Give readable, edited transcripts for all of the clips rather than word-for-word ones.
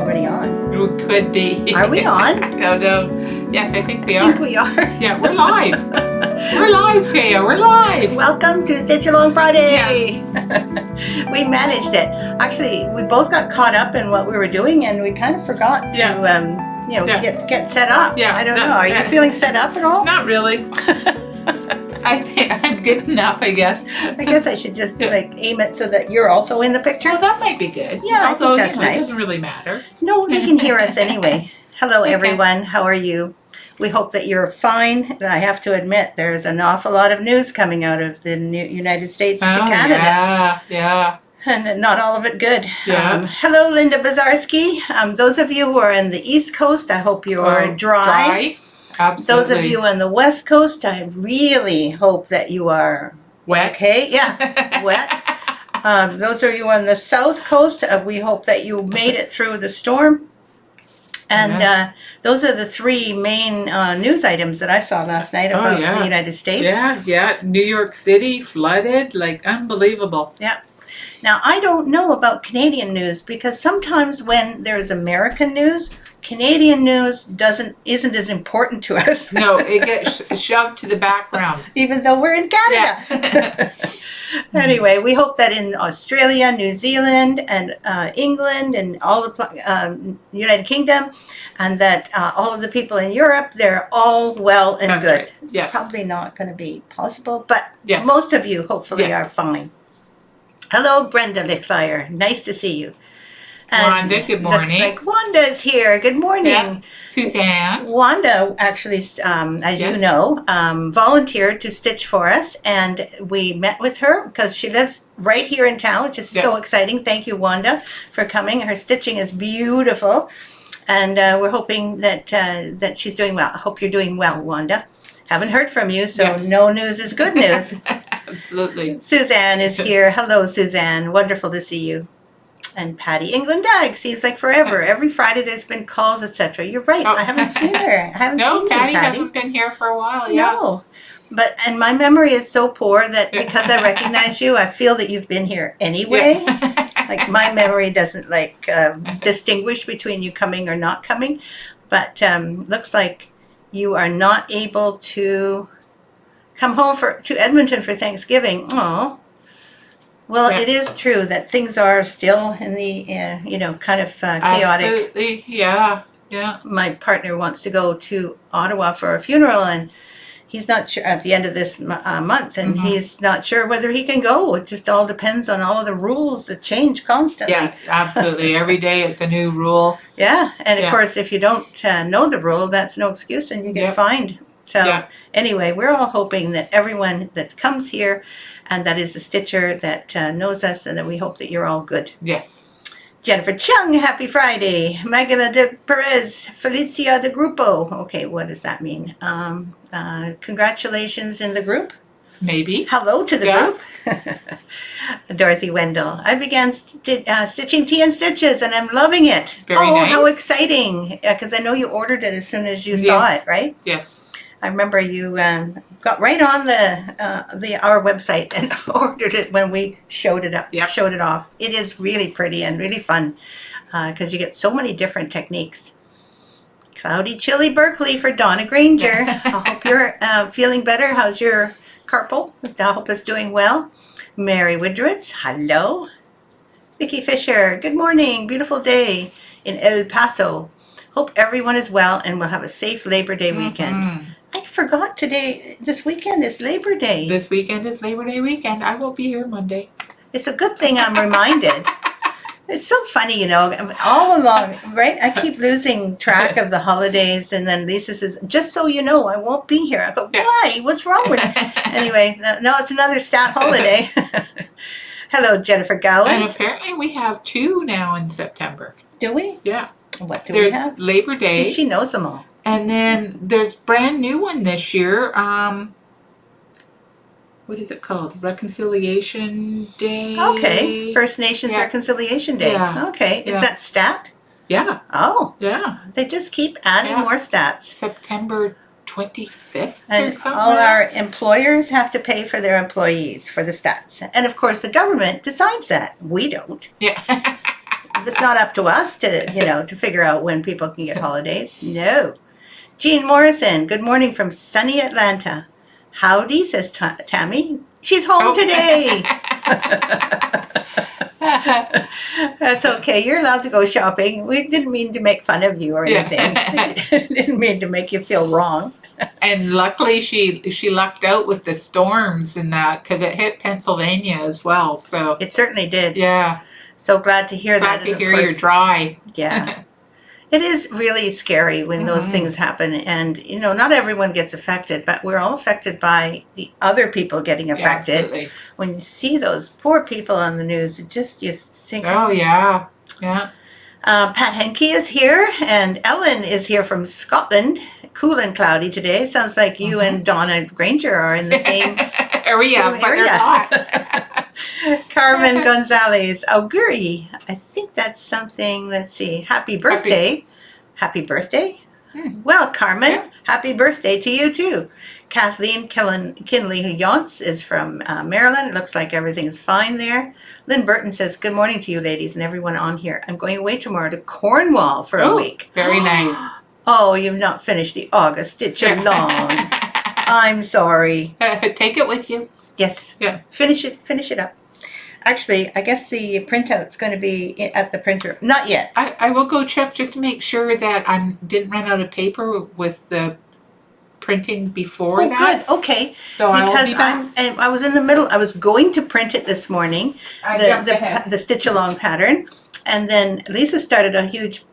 already on. It could be. Are we on? Oh, no. Yes, I think we I are. think we are. Yeah, we're live. We're live, Thea. We're live. Welcome to Stitch Along Friday. Yes. We managed it. Actually, we both got caught up in what we were doing, and we kind of forgot to, get set up. Yeah. I don't know. Are you feeling set up at all? Not really. I think I'm good enough, I guess. I guess I should just aim it so that you're also in the picture. Well, that might be good. Yeah, I think that's nice. It doesn't really matter. No, they can hear us anyway. Hello, everyone. How are you? We hope that you're fine. I have to admit, there's an awful lot of news coming out of the United States to Canada. Yeah. And not all of it good. Yeah. Hello, Linda Bazarski. Those of you who are in the East Coast, I hope you are dry. Absolutely. Those of you on the West Coast, I really hope that you are wet. Okay, yeah, wet. Those of you on the South Coast, we hope that you made it through the storm. And those are the three main news items that I saw last night about the United States. Yeah. New York City flooded, like unbelievable. Yeah. Now, I don't know about Canadian news because sometimes when there's American news, Canadian news isn't as important to us. No, it gets shoved to the background. Even though we're in Canada. Yeah. Anyway, we hope that in Australia, New Zealand, and England, and all the United Kingdom, and that all of the people in Europe, they're all well and good. Right. Yes. It's probably not going to be possible, but yes. Most of you hopefully are fine. Hello, Brenda Lickfire. Nice to see you. And Wanda, good morning. Looks like Wanda's here. Good morning. Yeah. Suzanne. Wanda actually, as you know, volunteered to stitch for us, and we met with her because she lives right here in town, which is so exciting. Thank you, Wanda, for coming. Her stitching is beautiful, and we're hoping that she's doing well. I hope you're doing well, Wanda. Haven't heard from you, so no news is good news. Absolutely. Suzanne is here. Hello, Suzanne. Wonderful to see you. And Patty England Dag, seems like forever. Every Friday there's been calls, etc. You're right. I haven't seen her. I haven't seen Patty you, Patty. hasn't been here for a while. No. And my memory is so poor that because I recognize you, I feel that you've been here anyway. Like my memory doesn't distinguish between you coming or not coming. But looks like you are not able to come home to Edmonton for Thanksgiving. Oh. Well, it is true that things are still in the, kind of chaotic. Absolutely, yeah. My partner wants to go to Ottawa for a funeral, and he's not sure at the end of this month, and he's not sure whether he can go. It just all depends on all of the rules that change constantly. Yeah, absolutely. Every day it's a new rule. Yeah, and of course, if you don't know the rule, that's no excuse, and you get fined. So anyway, we're all hoping that everyone that comes here and that is a stitcher that knows us, and that we hope that you're all good. Yes. Jennifer Chung, happy Friday. Magala de Perez, Felicia de Grupo. Okay, what does that mean? Congratulations in the group. Maybe. Hello to the group. Dorothy Wendell. I began stitching Tea and Stitches, and I'm loving it. Very nice. How exciting. Because I know you ordered it as soon as you saw it, right? Yes. I remember you got right on our website and ordered it when we showed it up. Showed it off. It is really pretty and really fun because you get so many different techniques. Cloudy, chilly Berkeley for Donna Granger. I hope you're feeling better. How's your carpal? I hope it's doing well. Mary Woodritz, hello. Vicki Fisher, good morning. Beautiful day in El Paso. Hope everyone is well and will have a safe Labor Day weekend. I forgot this weekend is Labor Day. This weekend is Labor Day weekend. I will be here Monday. It's a good thing I'm reminded. It's so funny, all along, right? I keep losing track of the holidays, and then Lisa says, just so you know, I won't be here. I go, why? What's wrong with it? Anyway, no, it's another stat holiday. Hello, Jennifer Gowan. And apparently we have 2 now in September. Do we? Yeah. What do we have? Labor Day. She knows them all. And then there's brand new one this year. What is it called? Reconciliation Day. Okay. First Nations Reconciliation Day. Yeah. Okay. Is that stat? Yeah. Oh. Yeah. They just keep adding more stats. September 25th and or something. All our employers have to pay for their employees for the stats. And of course the government decides that. We don't. Yeah. It's not up to us to, to figure out when people can get holidays. No. Jean Morrison, good morning from sunny Atlanta. Howdy, says Tammy. She's home today. That's okay. You're allowed to go shopping. We didn't mean to make fun of you or anything. Didn't mean to make you feel wrong. And luckily she lucked out with the storms and that, because it hit Pennsylvania as well. So it certainly did. Yeah. So glad to hear that. Glad to hear you're dry. Yeah. It is really scary when those things happen, and not everyone gets affected, but we're all affected by the other people getting affected. Absolutely. When you see those poor people on the news, you think, oh yeah. Pat Henke is here, and Ellen is here from Scotland. Cool and cloudy today. Sounds like you and Donna Granger are in the same area. Carmen Gonzalez Auguri. I think that's something. Let's see. Happy birthday. Happy birthday. Well, Carmen, happy birthday to you too. Kathleen Kinley Yonts is from Maryland. It looks like everything's fine there. Lynn Burton says, good morning to you ladies and everyone on here. I'm going away tomorrow to Cornwall for a week. Very nice. Oh, you've not finished the August stitch along. I'm sorry. Take it with you. Yes. Yeah. Finish it up. Actually, I guess the printout's going to be at the printer. Not yet. I will go check just to make sure that I didn't run out of paper with the printing before that. Good. Okay. So because I was in the middle. I was going to print it this morning, the stitch along pattern, and then Lisa started a huge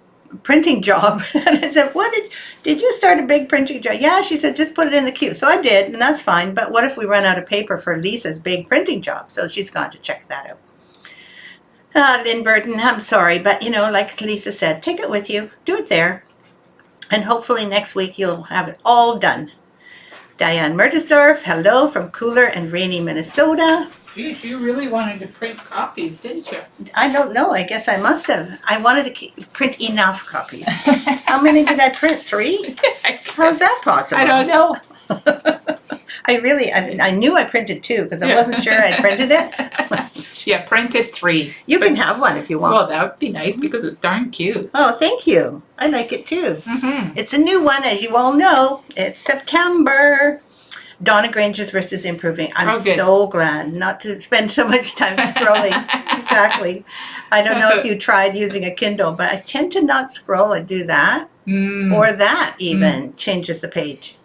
printing job, and I said, "What did you start a big printing job?" Yeah, she said, "Just put it in the queue." So I did, and that's fine. But what if we run out of paper for Lisa's big printing job? So she's gone to check that out. Lynn Burton, I'm sorry, but like Lisa said, take it with you, do it there, and hopefully next week you'll have it all done. Diane Mertersdorf, hello from cooler and rainy Minnesota. Geez, you really wanted to print copies, didn't you? I don't know. I guess I must have. I wanted to print enough copies. How many did I print? 3? How's that possible? I don't know. I knew I printed 2 because I wasn't sure I printed it. Yeah, printed 3. You can have one if you want. Well, that would be nice because it's darn cute. Oh, thank you. I like it too. Mm-hmm. It's a new one, as you all know. It's September. Donna Granger's wrist is improving. I'm so glad not to spend so much time scrolling. Exactly. I don't know if you tried using a Kindle, but I tend to not scroll and do that. Or that even changes the page.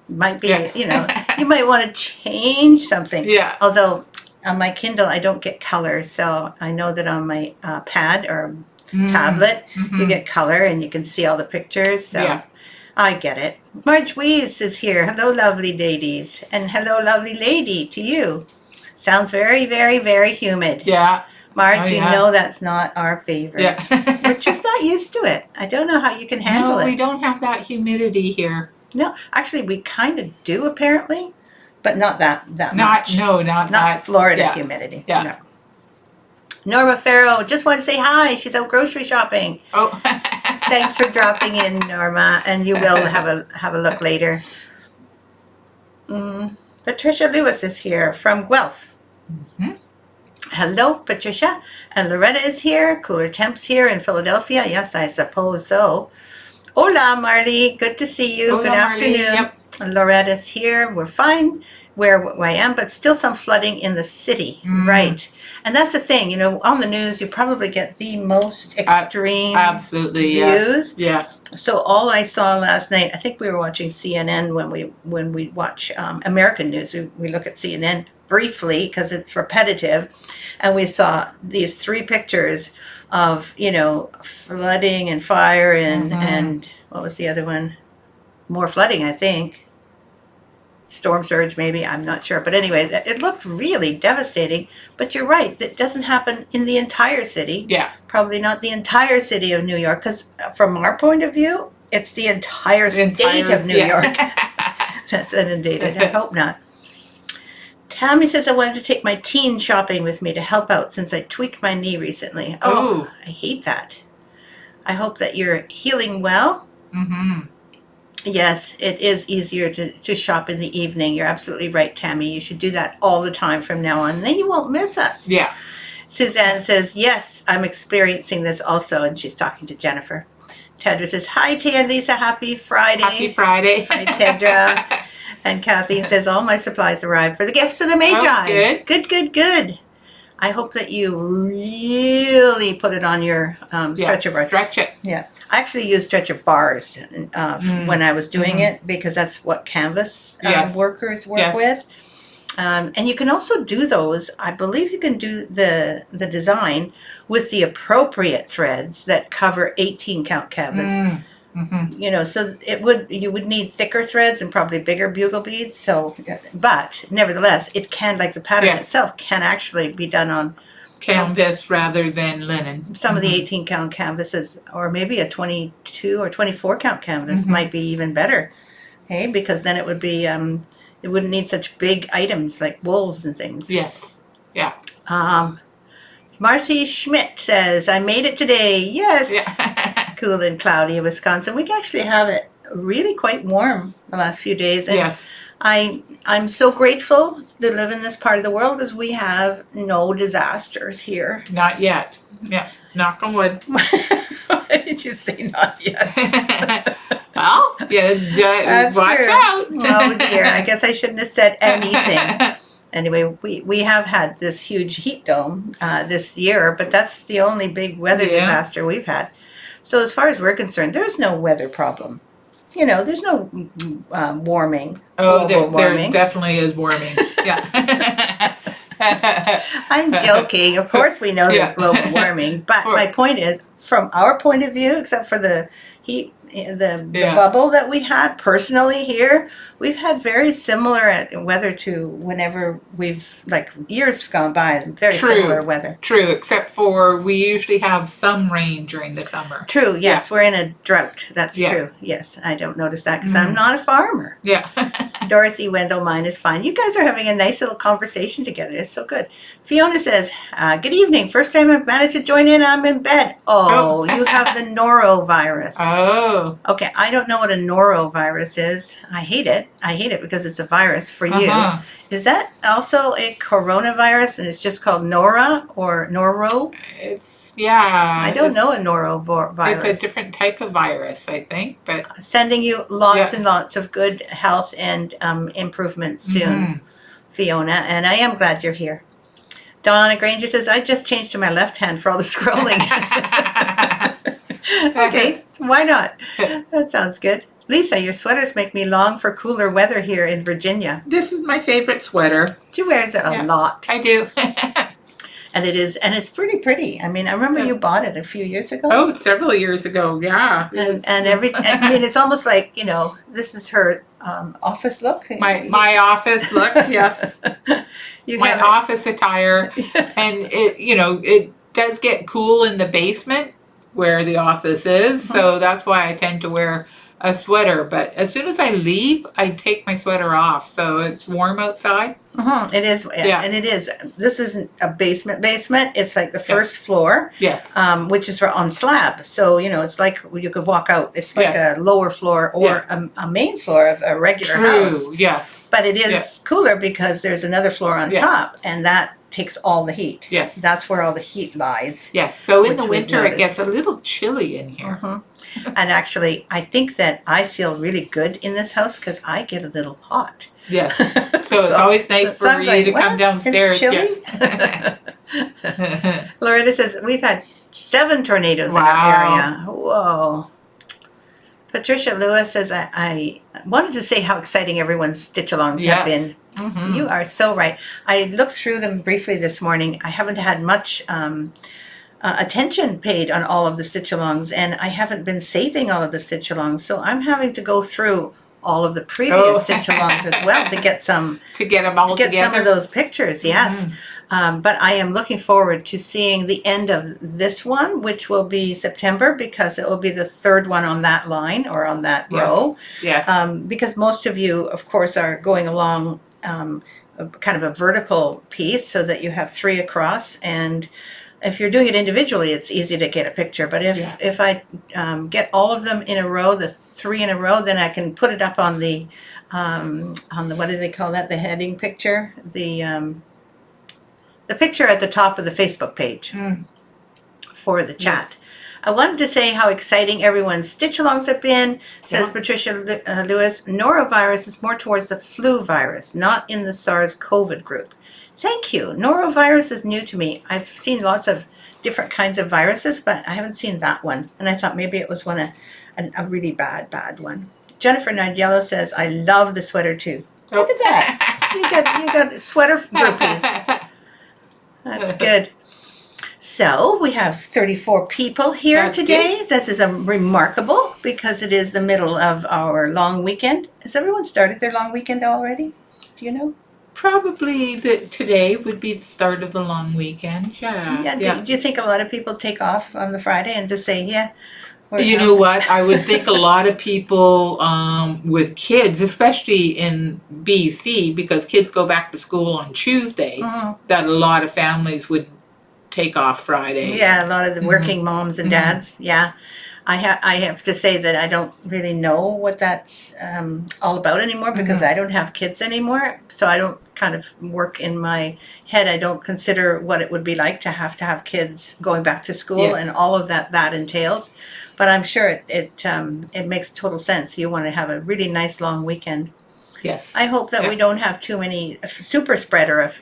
Might be, you might want to change something. Yeah. Although on my Kindle, I don't get color. So I know that on my pad or tablet, you get color and you can see all the pictures. So I get it. Marge Weiss is here. Hello, lovely ladies. And hello, lovely lady to you. Sounds very, very, very humid. Yeah. Marge, you know that's not our favorite. Yeah. We're just not used to it. I don't know how you can handle it. No, we don't have that humidity here. No, actually, we kind of do apparently, but not that much. Not Florida humidity. Yeah. No. Norma Farrow, just want to say hi. She's out grocery shopping. Oh. Thanks for dropping in, Norma, and you will have a look later. Patricia Lewis is here from Guelph. Hello, Patricia. And Loretta is here. Cooler temps here in Philadelphia. Yes, I suppose so. Hola, Marley. Good to see you. Hola, good afternoon. Yep. Loretta's here. We're fine where I am, but still some flooding in the city. Right. And that's the thing, on the news, you probably get the most extreme views. Yeah. So all I saw last night, I think we were watching CNN when we watch American news. We look at CNN briefly because it's repetitive. And we saw these 3 pictures of, flooding and fire and what was the other one? More flooding, I think. Storm surge, maybe, I'm not sure. But anyway, it looked really devastating. But you're right, that doesn't happen in the entire city. Yeah. Probably not the entire city of New York, because from our point of view, it's the entire state of New York that's inundated. I hope not. Tammy says, I wanted to take my teen shopping with me to help out since I tweaked my knee recently. Oh, ooh. I hate that. I hope that you're healing well. Yes, it is easier to shop in the evening. You're absolutely right, Tammy. You should do that all the time from now on. Then you won't miss us. Yeah. Suzanne says, yes, I'm experiencing this also, and she's talking to Jennifer. Tedra says, hi, Tia and Lisa, happy Friday. Happy Friday. Hi, Tedra. And Kathleen says, all my supplies arrived for the gifts of the Magi. Oh, good. Good, good, good. I hope that you really put it on your stretcher bar. Stretch it. Yeah. I actually use stretcher bars when I was doing it because that's what canvas workers work with. And you can also do those. I believe you can do the design with the appropriate threads that cover 18 count canvas. You know, so you would need thicker threads and probably bigger bugle beads. So, but nevertheless, it can, like the pattern itself, can actually be done on canvas rather than linen. Some of the 18 count canvases, or maybe a 22 or 24 count canvas might be even better. Hey, because then it would be it wouldn't need such big items like wools and things. Yes. Yeah. Marcy Schmidt says, I made it today. Yes. Yeah. Cool and cloudy in Wisconsin. We can actually have it really quite warm the last few days. And yes. I'm so grateful to live in this part of the world as we have no disasters here. Not yet. Yeah. Knock on wood. Why did you say not yet? Well, yeah, watch out. Oh dear, I guess I shouldn't have said anything. Anyway, we have had this huge heat dome this year, but that's the only big weather disaster we've had. So as far as we're concerned, there's no weather problem. You know, there's no warming. Oh, there definitely is warming. Yeah. I'm joking. Of course we know there's global warming. But my point is, from our point of view, except for the heat, the bubble that we had personally here, we've had very similar weather to whenever we've, like, years gone by, very similar weather. True, except for we usually have some rain during the summer. True, yes, we're in a drought. That's true. Yes, I don't notice that because I'm not a farmer. Yeah. Dorothy Wendell, mine is fine. You guys are having a nice little conversation together. It's so good. Fiona says, good evening. First time I've managed to join in, I'm in bed. Oh, you have the norovirus. Oh. Okay, I don't know what a norovirus is. I hate it. I hate it because it's a virus for you. Is that also a coronavirus and it's just called Nora or Noro? I don't know a norovirus. It's a different type of virus, I think. But sending you lots and lots of good health and improvements soon, Fiona. And I am glad you're here. Donna Granger says, I just changed to my left hand for all the scrolling. Okay, why not? That sounds good. Lisa, your sweaters make me long for cooler weather here in Virginia. This is my favorite sweater. She wears it a lot. I do. And it's pretty pretty. I mean, I remember you bought it a few years ago. Oh, several years ago, yeah. I mean, it's almost like, you know, this is her office look. My office look, yes. My office attire. And it does get cool in the basement where the office is, so that's why I tend to wear a sweater. But as soon as I leave, I take my sweater off, so it's warm outside. It is, and it is. This isn't a basement. It's like the first floor, which is on slab. So it's like you could walk out. It's like a lower floor or a main floor of a regular house. Yes, but it is cooler because there's another floor on top, and that takes all the heat. Yes, that's where all the heat lies. Yes, so in the winter it gets a little chilly in here. And actually, I think that I feel really good in this house because I get a little hot. Yes. So it's always nice for you to come downstairs. It's chilly? Loretta says, we've had 7 tornadoes in our area. Whoa. Patricia Lewis says, I wanted to say how exciting everyone's stitch-alongs have been. You are so right. I looked through them briefly this morning. I haven't had much attention paid on all of the stitch-alongs, and I haven't been saving all of the stitch-alongs, so I'm having to go through all of the previous stitch-alongs as well to get some them all to get together. Some of those pictures. Yes, but I am looking forward to seeing the end of this one, which will be September, because it will be the 3rd one on that line or on that row. Yes. Because most of you, of course, are going along kind of a vertical piece so that you have 3 across, and if you're doing it individually, it's easy to get a picture. But if I get all of them in a row, the 3 in a row, then I can put it up on the what do they call that? The heading picture, the the picture at the top of the Facebook page for the chat. Yes. I wanted to say how exciting everyone's stitch-alongs have been, says Patricia Lewis. Norovirus is more towards the flu virus, not in the SARS-CoV group. Thank you. Norovirus is new to me. I've seen lots of different kinds of viruses, but I haven't seen that one. And I thought maybe it was a really bad one. Jennifer Nidello says, I love the sweater too. Look at that. You got sweater groupies. That's good. So we have 34 people here today. Good. This is remarkable because it is the middle of our long weekend. Has everyone started their long weekend already? Do you know? Probably today would be the start of the long weekend. Yeah. Do you think a lot of people take off on the Friday and just say, yeah? You know what? I would think a lot of people with kids, especially in BC, because kids go back to school on Tuesday, that a lot of families would take off Friday. Yeah, a lot of the working moms and dads. Yeah. I have to say that I don't really know what that's all about anymore because I don't have kids anymore. So I don't kind of work in my head. I don't consider what it would be like to have kids going back to school and all of that entails. But I'm sure it makes total sense. You want to have a really nice long weekend. Yes. I hope that we don't have too many super spreader of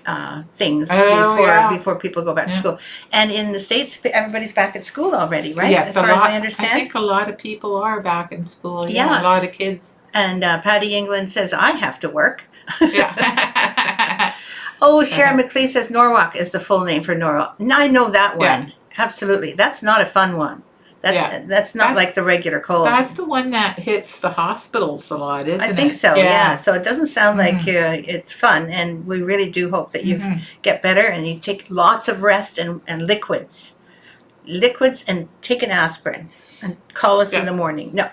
things before people go back to school. And in the States, everybody's back at school already, right? Yes, as far as I understand. I think a lot of people are back in school. Yeah, a lot of kids. And Patty England says, I have to work. Yeah. Oh, Sharon McLeese says Norwalk is the full name for Norwalk. I know that one. Yeah. Absolutely. That's not a fun one. That's not like the regular cold. That's the one that hits the hospitals a lot, isn't it? I think so, yeah. So it doesn't sound like it's fun, and we really do hope that you get better and you take lots of rest and liquids. Liquids and take an aspirin and call us in the morning. No.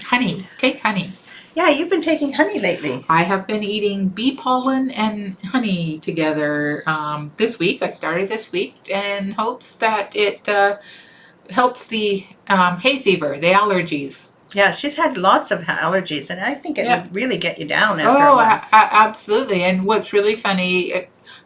Honey. Take honey. Yeah, you've been taking honey lately. I have been eating bee pollen and honey together this week. I started this week in hopes that it helps the hay fever, the allergies. Yeah, she's had lots of allergies, and I think it would really get you down after a while. Absolutely. And what's really funny,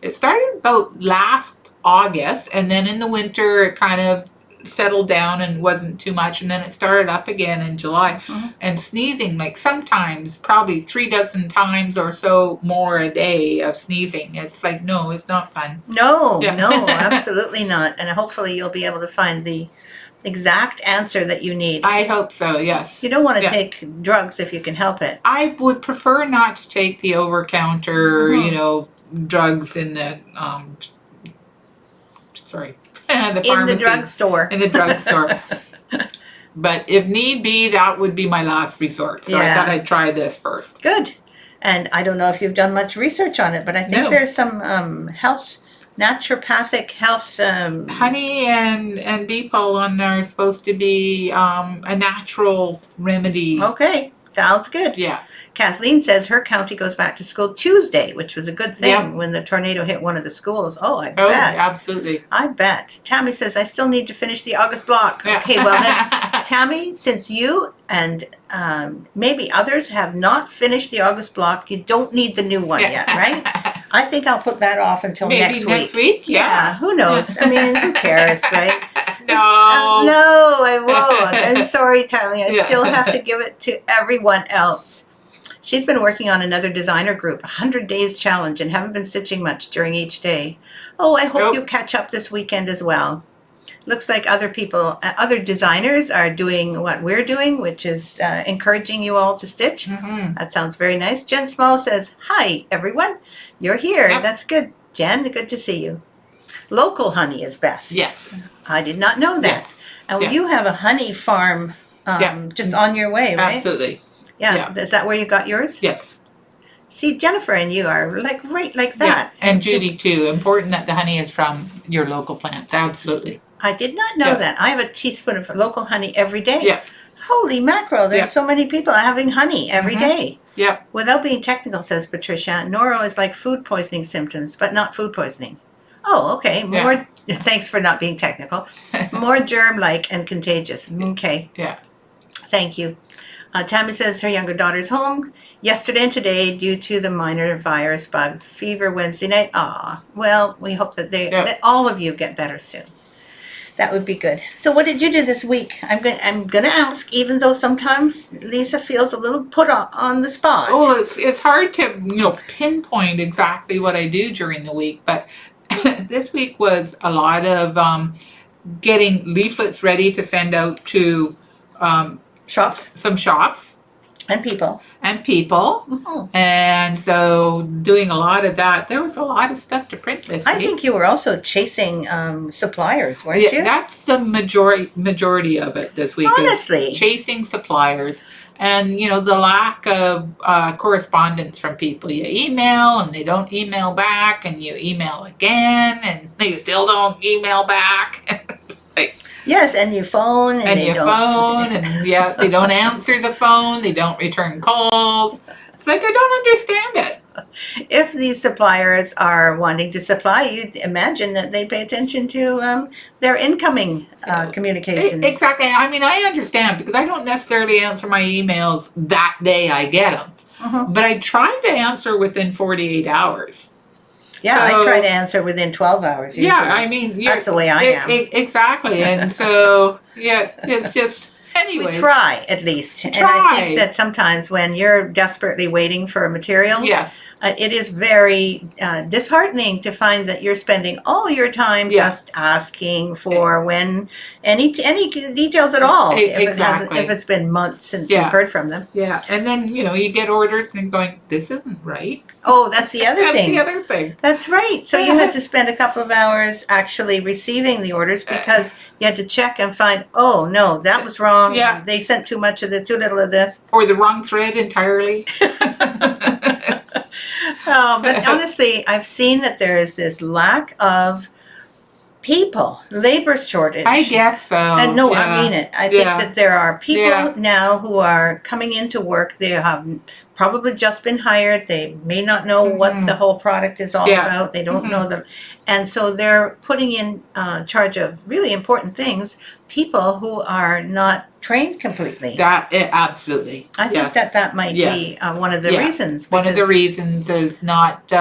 it started about last August, and then in the winter it kind of settled down and wasn't too much, and then it started up again in July. And sneezing, like sometimes probably 36 times or so more a day of sneezing. It's like, no, it's not fun. No, absolutely not. And hopefully you'll be able to find the exact answer that you need. I hope so, yes. You don't want to take drugs if you can help it. I would prefer not to take the over-counter, drugs in the the pharmacy. In the drugstore. In the drugstore. But if need be, that would be my last resort. So I thought I'd try this first. Good. And I don't know if you've done much research on it, but I think there's some naturopathic health. Honey and bee pollen are supposed to be a natural remedy. Okay. Sounds good. Yeah. Kathleen says her county goes back to school Tuesday, which was a good thing when the tornado hit one of the schools. Oh, I bet. Oh, absolutely. I bet. Tammy says, I still need to finish the August block. Yeah. Okay, well then, Tammy, since you and maybe others have not finished the August block, you don't need the new one yet, right? I think I'll put that off until next week. Next week? Yeah, who knows? I mean, who cares, right? No. No, I won't. I'm sorry, Tammy. I still have to give it to everyone else. She's been working on another designer group, 100 Days Challenge, and haven't been stitching much during each day. Oh, I hope you catch up this weekend as well. Looks like other people, other designers are doing what we're doing, which is encouraging you all to stitch. That sounds very nice. Jen Small says, hi, everyone. You're here. Yep. That's good. Jen, good to see you. Local honey is best. Yes. I did not know that. Yes. And you have a honey farm just on your way, right? Absolutely. Yeah. Is that where you got yours? Yes. See, Jennifer and you are right like that. Yeah. And Judy too. Important that the honey is from your local plants. Absolutely. I did not know that. I have a teaspoon of local honey every day. Yeah. Holy mackerel, there's so many people having honey every day. Yeah. Without being technical, says Patricia, noro is like food poisoning symptoms, but not food poisoning. Oh, okay. More. Thanks for not being technical. More germ-like and contagious. Okay. Yeah. Thank you. Tammy says her younger daughter's home yesterday and today due to the minor virus bug fever Wednesday night. Well, we hope that that all of you get better soon. That would be good. So what did you do this week? I'm going to ask, even though sometimes Lisa feels a little put on the spot. Oh, it's hard to pinpoint exactly what I do during the week, but this week was a lot of getting leaflets ready to send out to shops, some shops, and people. Mm-hmm. And so doing a lot of that. There was a lot of stuff to print this week. I think you were also chasing suppliers, weren't you? That's the majority of it this week. Honestly. Chasing suppliers. And, the lack of correspondence from people. You email and they don't email back, and you email again and they still don't email back. Yes, and you phone and they don't. And they don't answer the phone. They don't return calls. It's like, I don't understand it. If these suppliers are wanting to supply, you'd imagine that they pay attention to their incoming communications. Exactly. I mean, I understand because I don't necessarily answer my emails that day I get them. Uh-huh. But I try to answer within 48 hours. Yeah, so, I try to answer within 12 hours usually. Yeah, I mean... That's the way I am. Exactly. And so, it's just... Anyways. We try, at least. And I think that sometimes when you're desperately waiting for materials, yes. It is very disheartening to find that you're spending all your time just asking for when any details at all. Exactly. If it's been months since you've heard from them. Yeah, and then, you get orders and you're going, this isn't right. Oh, that's the other thing. That's the other thing. That's right. So you had to spend a couple of hours actually receiving the orders because you had to check and find, oh, no, that was wrong. Yeah. They sent too much of this, too little of this. Or the wrong thread entirely. But honestly, I've seen that there is this lack of people, labor shortage. I guess so. And no, I mean it. I think that there are people now who are coming into work. They have probably just been hired. They may not know what the whole product is all about. They don't know them. And so they're putting in charge of really important things, people who are not trained completely. Absolutely. I think that might be one of the reasons. One of the reasons is not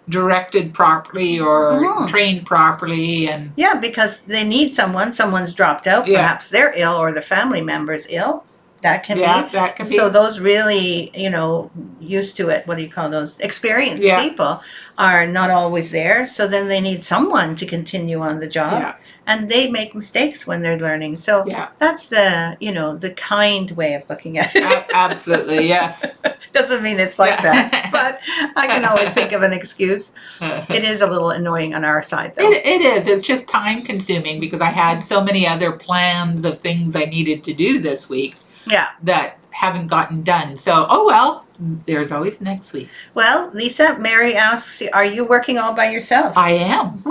directed properly or trained properly. And yeah, because they need someone's dropped out, perhaps they're ill or the family member's ill. That can be. So those really, used to it, what do you call those? Experienced people are not always there. So then they need someone to continue on the job. Yeah. And they make mistakes when they're learning. So that's the kind way of looking at it. Absolutely, yes. Doesn't mean it's like that. But I can always think of an excuse. It is a little annoying on our side, though. It is. It's just time consuming because I had so many other plans of things I needed to do this week. Yeah. That haven't gotten done. So, there's always next week. Well, Lisa, Mary asks, are you working all by yourself? I am.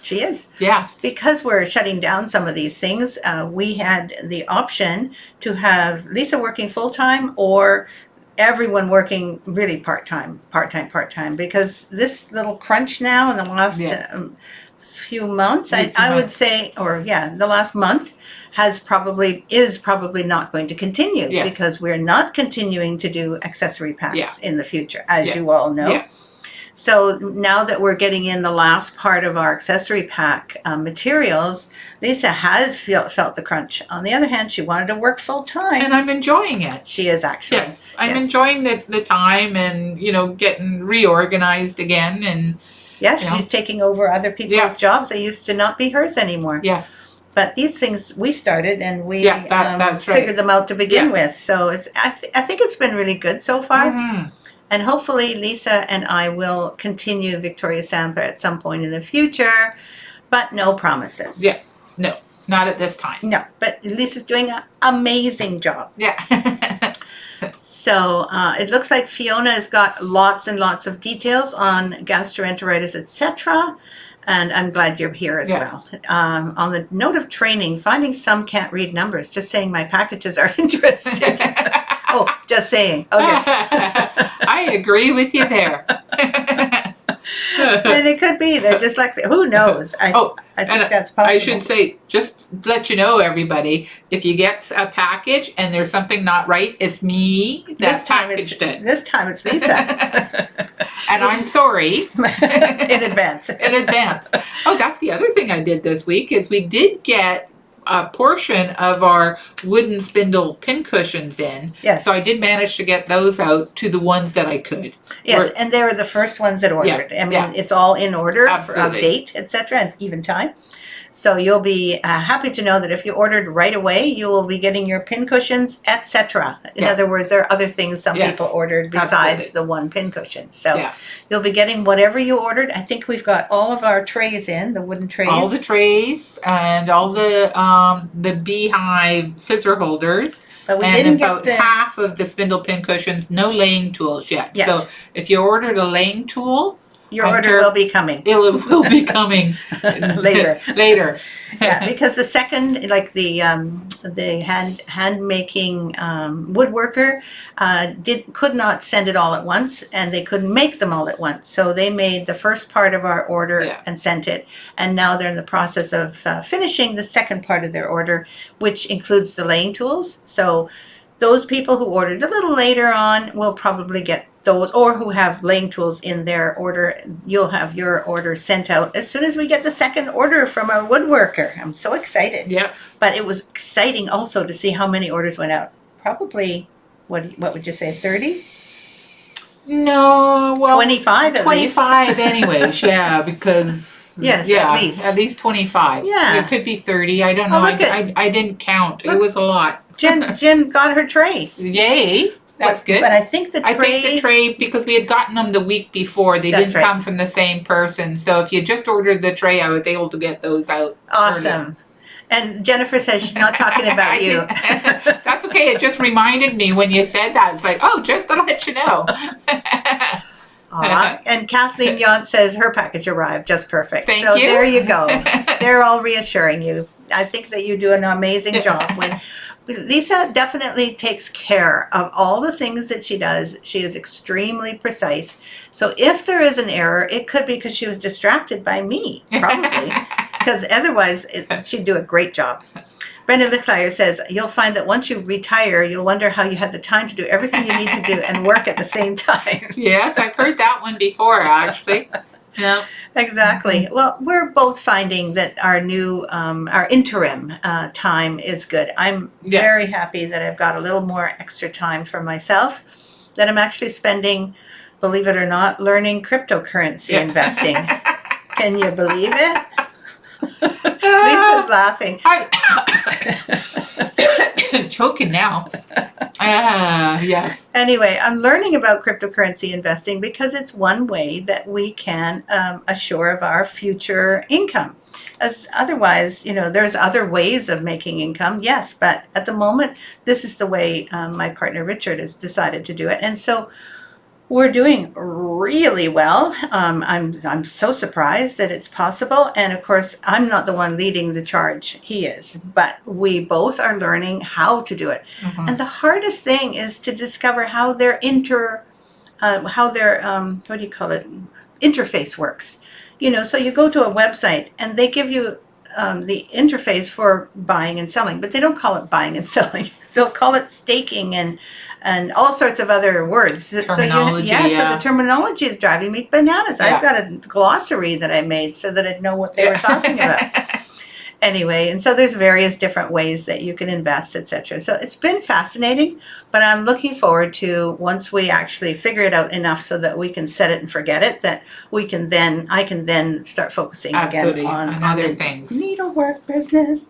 She is. Yeah. Because we're shutting down some of these things, we had the option to have Lisa working full-time or everyone working really part-time, because this little crunch now in the last few months, I would say, the last month, is probably not going to continue because we're not continuing to do accessory packs in the future, as you all know. Yeah. So now that we're getting in the last part of our accessory pack materials, Lisa has felt the crunch. On the other hand, she wanted to work full time. And I'm enjoying it. She is actually. Yes, I'm enjoying the time and, getting reorganized again. And yes, she's taking over other people's jobs. They used to not be hers anymore. Yes. But these things we started and we that's right. figured them out to begin with. So I think it's been really good so far. Mm-hmm. And hopefully Lisa and I will continue Victoria Sampa at some point in the future, but no promises. Yeah, no, not at this time. No, but Lisa's doing an amazing job. Yeah. So it looks like Fiona has got lots and lots of details on gastroenteritis, etc. And I'm glad you're here as well. On the note of training, finding some can't read numbers, just saying my packages are interesting. Oh, just saying. Okay. I agree with you there. And it could be they're dyslexic. Who knows? I think that's possible. I should say, just to let you know, everybody, if you get a package and there's something not right, it's me that packaged it. This time it's Lisa. And I'm sorry. In advance. In advance. Oh, that's the other thing I did this week is we did get a portion of our wooden spindle pin cushions in. Yes. So I did manage to get those out to the ones that I could. Yes, and they were the first ones that ordered. Yeah, I mean, it's all in order Absolutely. of date, etc., and even time. So you'll be happy to know that if you ordered right away, you will be getting your pin cushions, etc. In other words, there are other things some people ordered besides the one pin cushion. So you'll be getting whatever you ordered. I think we've got all of our trays in, the wooden trays. All the trays and all the beehive scissor holders. But we and didn't about get half of the spindle pin cushions, no laying tools yet. So if you ordered a laying tool, your order will be coming. It will be coming later. Later. Yeah, because the second, like the hand making woodworker, could not send it all at once, and they couldn't make them all at once. So they made the first part of our order and sent it, and now they're in the process of finishing the second part of their order, which includes the laying tools. So those people who ordered a little later on will probably get those, or who have laying tools in their order. You'll have your order sent out as soon as we get the second order from our woodworker. I'm so excited. Yes. But it was exciting also to see how many orders went out. Probably, what would you say, 30? No, well, 25 at least. 25 anyways, yeah, because at least 25. Yeah. It could be 30. I don't know. I didn't count. It was a lot. Jen got her tray. Yay. That's good. But I think the tray, because we had gotten them the week before, they didn't come from the same person. So if you just ordered the tray, I was able to get those out. Awesome. Earlier. And Jennifer says she's not talking about you. That's okay. It just reminded me when you said that. It's like, oh, just to let you know. And Kathleen Yount says her package arrived just perfect. Thank you. So there you go. They're all reassuring you. I think that you do an amazing job. Lisa definitely takes care of all the things that she does. She is extremely precise. So if there is an error, it could be because she was distracted by me, probably. Because otherwise, she'd do a great job. Brenda Lichlier says, you'll find that once you retire, you'll wonder how you had the time to do everything you need to do and work at the same time. Yes, I've heard that one before, actually. Yeah. Exactly. Well, we're both finding that our new, our interim time is good. I'm very happy that I've got a little more extra time for myself, that I'm actually spending, believe it or not, learning cryptocurrency investing. Can you believe it? Lisa's laughing. I'm choking now. Yes. Anyway, I'm learning about cryptocurrency investing because it's one way that we can assure of our future income. As otherwise, there's other ways of making income, yes, but at the moment, this is the way my partner Richard has decided to do it. And so we're doing really well. I'm so surprised that it's possible. And of course, I'm not the one leading the charge. He is. But we both are learning how to do it. Mm-hmm. And the hardest thing is to discover how their interface works. So you go to a website and they give you the interface for buying and selling, but they don't call it buying and selling. They'll call it staking and all sorts of other words. Terminology, so the terminology is driving me bananas. Yeah. I've got a glossary that I made so that I'd know what they were talking about. Anyway, and so there's various different ways that you can invest, etc. So it's been fascinating, but I'm looking forward to once we actually figure it out enough so that we can set it and forget it, that I can then start focusing again on other things. Needlework business.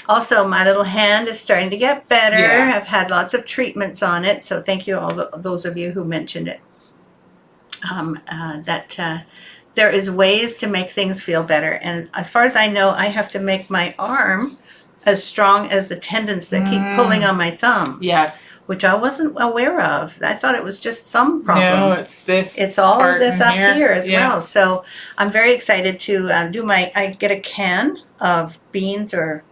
Also, my little hand is starting to get better. Yeah. I've had lots of treatments on it, so thank you all those of you who mentioned it. There is ways to make things feel better. And as far as I know, I have to make my arm as strong as the tendons that keep pulling on my thumb. Yes. Which I wasn't aware of. I thought it was just thumb problem. No, it's this. It's all of this up here as well. So I'm very excited to I get a can of beans or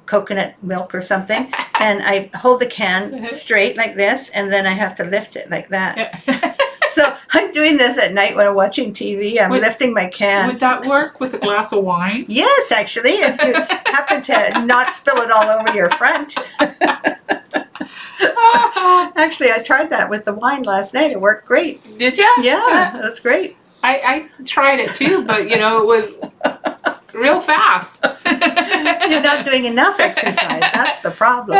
coconut milk or something, and I hold the can straight like this, and then I have to lift it like that. So I'm doing this at night when I'm watching TV. I'm lifting my can. Would that work with a glass of wine? Yes, actually, if you happen to not spill it all over your front. Actually, I tried that with the wine last night. It worked great. Did you? Yeah, that's great. I tried it too, but it was real fast. You're not doing enough exercise. That's the problem.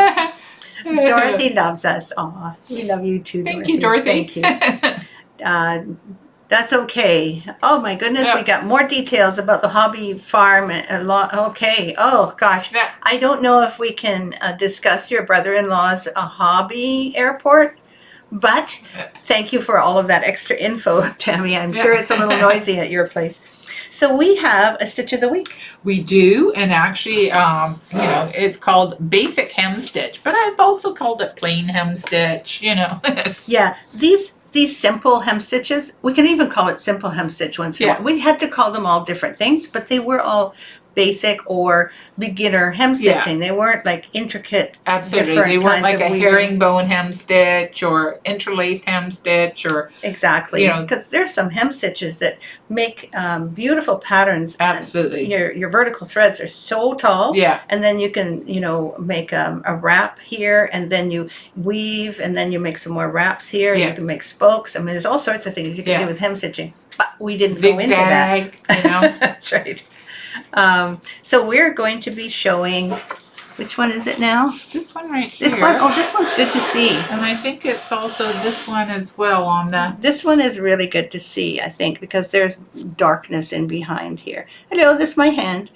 Dorothy loves us. Aw, we love you too, Dorothy. Thank you, Dorothy. Thank you. That's okay. Oh my goodness, we got more details about the hobby farm. A lot. Okay. Oh gosh, I don't know if we can discuss your brother-in-law's hobby airport, but thank you for all of that extra info, Tammy. I'm sure it's a little noisy at your place. So we have a stitch of the week. We do, and actually, it's called basic hem stitch, but I've also called it plain hem stitch. Yeah, these simple hem stitches, we can even call it simple hem stitch once in a while. We had to call them all different things, but they were all basic or beginner hem stitching. They weren't like intricate. Absolutely, they weren't like a herringbone hem stitch or interlaced hem stitch or exactly. Because there's some hem stitches that make beautiful patterns. Absolutely, your vertical threads are so tall. Yeah, and then you can make a wrap here, and then you weave, and then you make some more wraps here. Yeah. You can make spokes. I mean, there's all sorts of things you can do with hem stitching. But we didn't go into that. That's right. So we're going to be showing, which one is it now? This one right here. This one? Oh, this one's good to see. And I think it's also this one as well on the... This one is really good to see, I think, because there's darkness in behind here. Hello, this is my hand.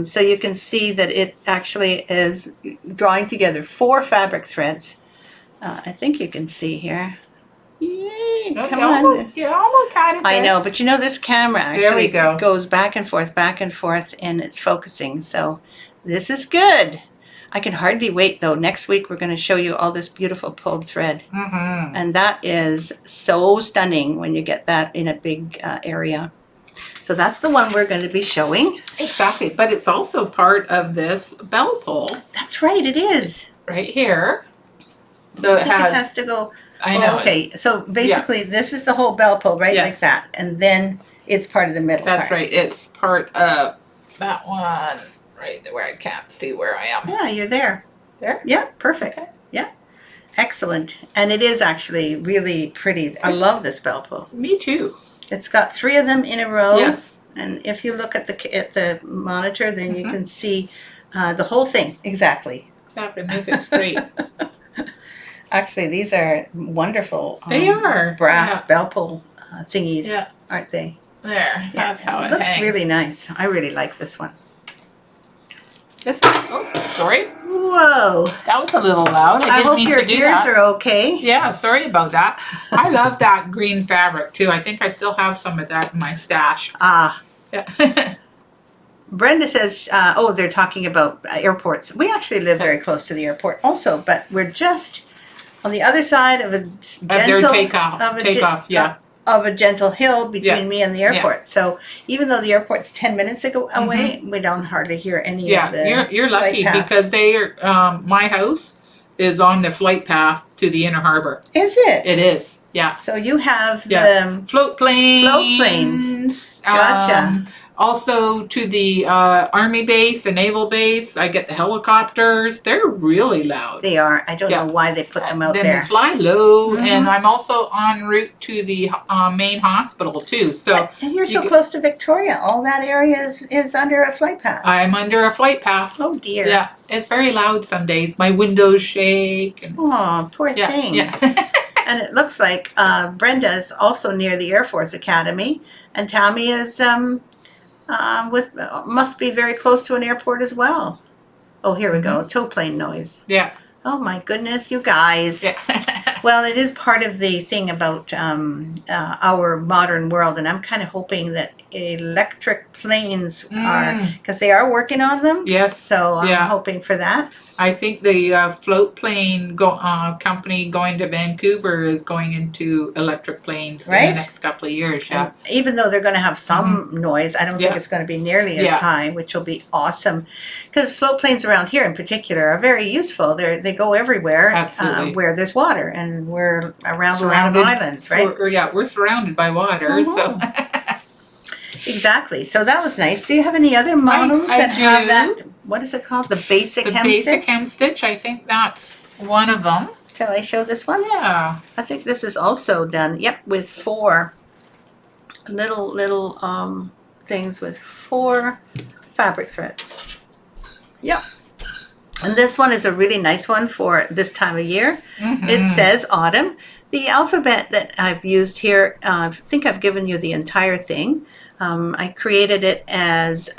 So you can see that it actually is drawing together 4 fabric threads. I think you can see here. Yay, come on. You almost had it there. I know, but this camera actually goes back and forth, and it's focusing. So this is good. I can hardly wait, though. Next week, we're going to show you all this beautiful pulled thread. Mm-hmm. And that is so stunning when you get that in a big area. So that's the one we're going to be showing. Exactly. But it's also part of this bell pull. That's right. It is. Right here. So it has to go... I know. Okay, so basically this is the whole bell pull, right? Yes. Like that. And then it's part of the middle part. That's right. It's part of that one right there where I can't see where I am. Yeah, you're there. There? Yeah, perfect. Okay. Yeah. Excellent. And it is actually really pretty. I love this bell pull. Me too. It's got 3 of them in a row. Yes. And if you look at the monitor, then you can see the whole thing. Exactly. Exactly. Make it straight. Actually, these are wonderful. They are brass bell pull thingies, aren't they? There, that's how it looks hangs. Really nice. I really like this one. Sorry. Whoa, that was a little loud. I hope your ears are okay. Yeah, sorry about that. I love that green fabric too. I think I still have some of that in my stash. Yeah. Brenda says, they're talking about airports. We actually live very close to the airport also, but we're just on the other side of a gentle hill between me and the airport. Yeah. So even though the airport's 10 minutes away, we don't hardly hear any of the you're lucky path. Because they are, my house is on the flight path to the inner harbor. Is it? It is. Yeah. So you have the float planes. Float planes. Gotcha. Also to the Army base, the Naval base, I get the helicopters. They're really loud. They are. I don't know why they put them out there. Then fly low, and I'm also en route to the main hospital too. So and you're so close to Victoria. All that area is under a flight path. I'm under a flight path. Oh dear. Yeah, it's very loud some days. My windows shake. Oh, poor thing. Yeah. And it looks like Brenda is also near the Air Force Academy, and Tammy is must be very close to an airport as well. Oh, here we go. Tow plane noise. Yeah. Oh my goodness, you guys. Yeah. Well, it is part of the thing about our modern world, and I'm kind of hoping that electric planes are, because they are working on them. Yes. So I'm hoping for that. I think the float plane company going to Vancouver is going into electric planes in the Right? next couple of years. Yeah. And even though they're going to have some noise, I don't think Yeah. it's going to be nearly as Yeah. high, which will be awesome. Because float planes around here in particular are very useful. They go everywhere Absolutely. where there's water, and we're around a lot of islands, right? We're surrounded by water. So Exactly. So that was nice. Do you have any other models I that have do. that? What is it called? The basic the hem basic stitch? hem stitch, I think that's one of them. Shall I show this one? Yeah. I think this is also done, yep, with 4 little things with 4 fabric threads. Yep. And this one is a really nice one for this time of year. It says autumn. The alphabet that I've used here, I think I've given you the entire thing. I created it as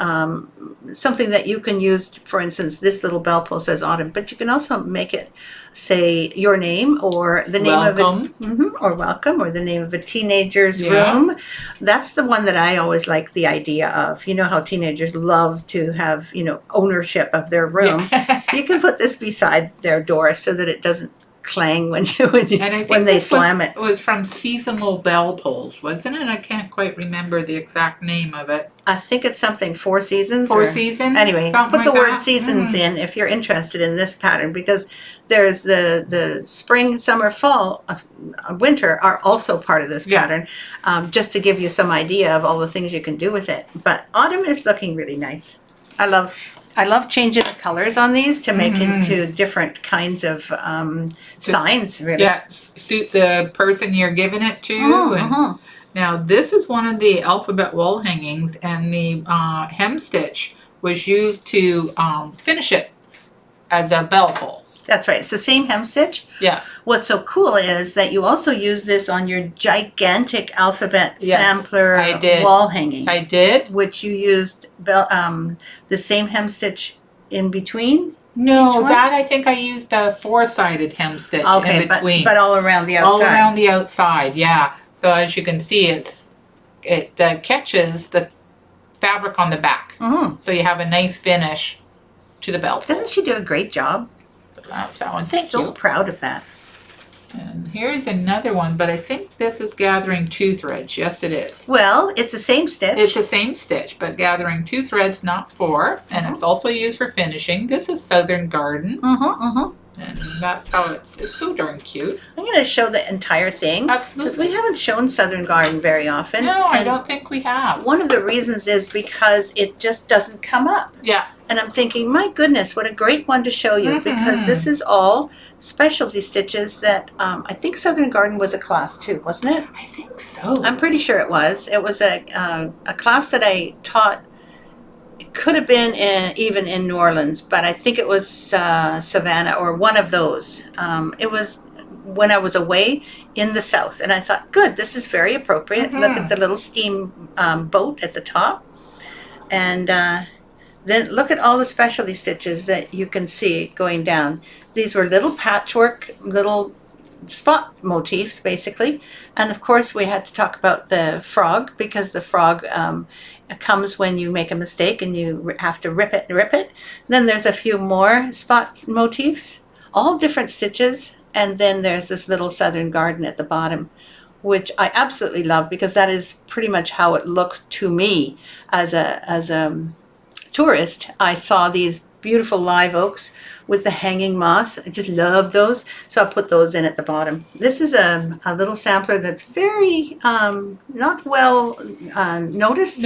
something that you can use. For instance, this little bell pull says autumn, but you can also make it say your name or the name of it, or welcome, or the name of a teenager's room. That's the one that I always like the idea of. You know how teenagers love to have, ownership of their room. You can put this beside their door so that it doesn't clang when they slam it. It was from Seasonal Bell Pulls, wasn't it? I can't quite remember the exact name of it. I think it's something 4 seasons. 4 seasons. Anyway, put like the word that. seasons in if you're interested in this pattern, because there's the spring, summer, fall, winter are also part of this pattern, just to give you some idea of all the things you can do with it. But autumn is looking really nice. I love changing the colors on these to make into different kinds of signs, really. Yeah, suit the person you're giving it to. Now, this is one of the alphabet wall hangings, and the hem stitch was used to finish it as a bell pull. That's right. It's the same hem stitch. Yeah. What's so cool is that you also use this on your gigantic alphabet sampler wall hanging. I did. Which you used the same hem stitch in between? No, that I think I used a 4-sided hem stitch in between. But all around the outside. All around the outside, yeah. So as you can see, it catches the fabric on the back. So you have a nice finish to the belt. Doesn't she do a great job? That's that one. Thank you. So proud of that. And here's another one, but I think this is gathering 2 threads. Yes, it is. Well, it's the same stitch. It's the same stitch, but gathering 2 threads, not 4. And it's also used for finishing. This is Southern Garden. And that's how it's so darn cute. I'm going to show the entire thing. Absolutely. Because we haven't shown Southern Garden very often. No, I don't think we have. One of the reasons is because it just doesn't come up. Yeah. And I'm thinking, my goodness, what a great one to show you, because this is all specialty stitches that I think Southern Garden was a class too, wasn't it? I think so. I'm pretty sure it was. It was a class that I taught. It could have been even in New Orleans, but I think it was Savannah or one of those. It was when I was away in the South, and I thought, good, this is very appropriate. Look at the little steam boat at the top, and then look at all the specialty stitches that you can see going down. These were little patchwork, little spot motifs, basically. And of course, we had to talk about the frog, because the frog comes when you make a mistake and you have to rip it. Then there's a few more spot motifs, all different stitches. And then there's this little Southern Garden at the bottom, which I absolutely love, because that is pretty much how it looks to me as a tourist. I saw these beautiful live oaks with the hanging moss. I just love those. So I put those in at the bottom. This is a little sampler that's very not well noticed.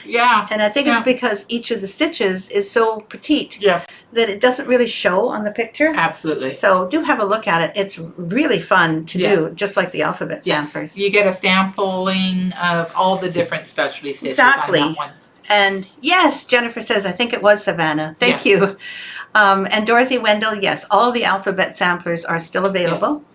Yeah. And I think it's because each of the stitches is so petite. Yes. That it doesn't really show on the picture. Absolutely. So do have a look at it. It's really fun to do, just like the alphabet samplers. You get a sampling of all the different specialty stitches on that one. And yes, Jennifer says, I think it was Savannah. Thank you. And Dorothy Wendell, yes, all the alphabet samplers are still available.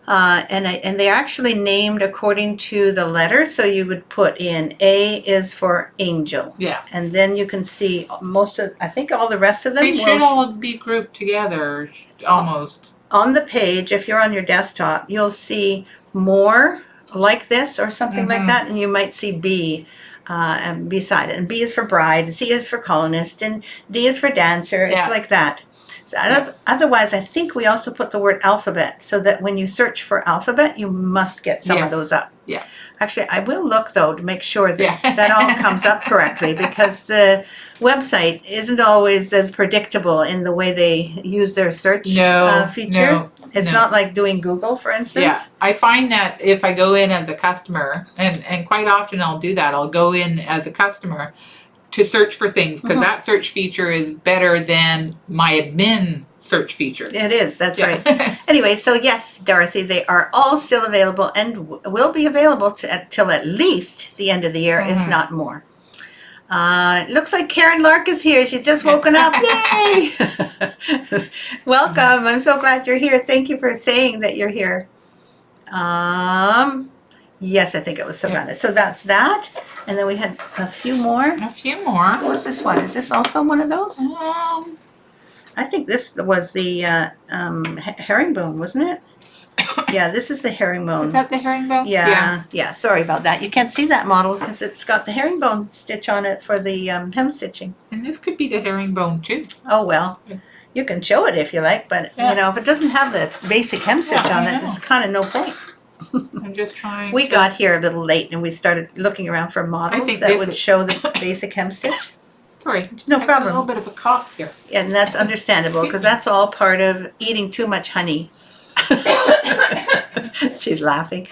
Yes. And they're actually named according to the letter. So you would put in A is for angel. Yeah. And then you can see I think all the rest of them. They should all be grouped together, almost. On the page, if you're on your desktop, you'll see more like this or something like that. And you might see B. Beside it. And B is for bride, and C is for colonist, and D is for dancer. It's like that. So otherwise, I think we also put the word alphabet so that when you search for alphabet, you must get some of those up. Yeah. Actually, I will look, though, to make sure that that all comes up correctly, because the website isn't always as predictable in the way they use their search feature. It's not like doing Google, for instance. Yeah, I find that if I go in as a customer, and quite often I'll do that, I'll go in as a customer to search for things, because that search feature is better than my admin search feature. It is, that's right. Anyway, so yes, Dorothy, they are all still available and will be available till at least the end of the year, if not more. It looks like Karen Lark is here. She's just woken up. Yay! Welcome. I'm so glad you're here. Thank you for saying that you're here. Yes, I think it was Savannah. So that's that. And then we had a few more. A few more. What was this one? Is this also one of those? I think this was the herringbone, wasn't it? Yeah, this is the herringbone. Is that the herringbone? Yeah. Sorry about that. You can't see that model because it's got the herringbone stitch on it for the hem stitching. And this could be the herringbone too. Oh, well. You can show it if you like, but you know, if it doesn't have the basic hem stitch on it, it's kind of no point. I'm just trying. We got here a little late and we started looking around for models that would show the basic hem stitch. Sorry. No problem. A little bit of a cough here. And that's understandable because that's all part of eating too much honey. She's laughing.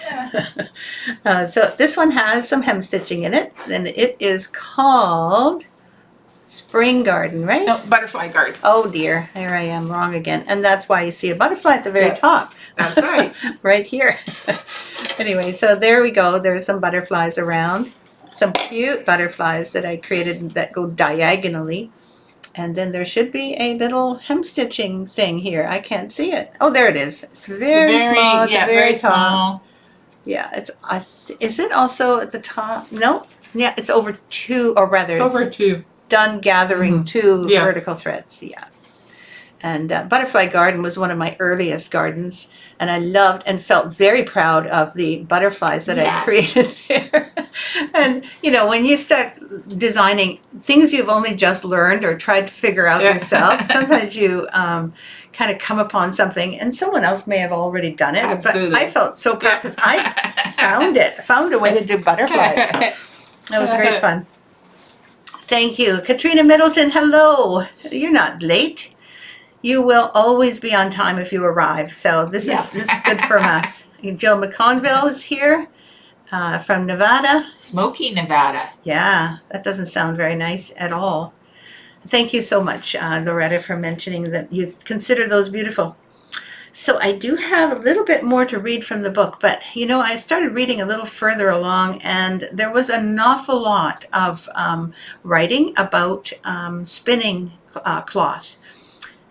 So this one has some hem stitching in it, and it is called Spring Garden, right? No, Butterfly Garden. Oh dear, there I am, wrong again. And that's why you see a butterfly at the very top. That's right. Right here. Anyway, so there we go. There's some butterflies around. Some cute butterflies that I created that go diagonally. And then there should be a little hem stitching thing here. I can't see it. Oh, there it is. It's very small at the very top. Small. Yeah, it's. Is it also at the top? No. Yeah, it's over two, or rather, it's over two. Done gathering two vertical threads. Yeah. And Butterfly Garden was one of my earliest gardens, and I loved and felt very proud of the butterflies that I created there. And, you know, when you start designing things you've only just learned or tried to figure out yourself, sometimes you kind of come upon something, and someone else may have already done it. Absolutely. But I felt so proud because I found a way to do butterflies. That was great fun. Thank you. Katrina Middleton, hello. You're not late. You will always be on time if you arrive. So this is good from us. Jill McConville is here from Nevada. Smoky Nevada. Yeah, that doesn't sound very nice at all. Thank you so much, Loretta, for mentioning that you consider those beautiful. So I do have a little bit more to read from the book, but you know, I started reading a little further along, and there was an awful lot of writing about spinning cloth.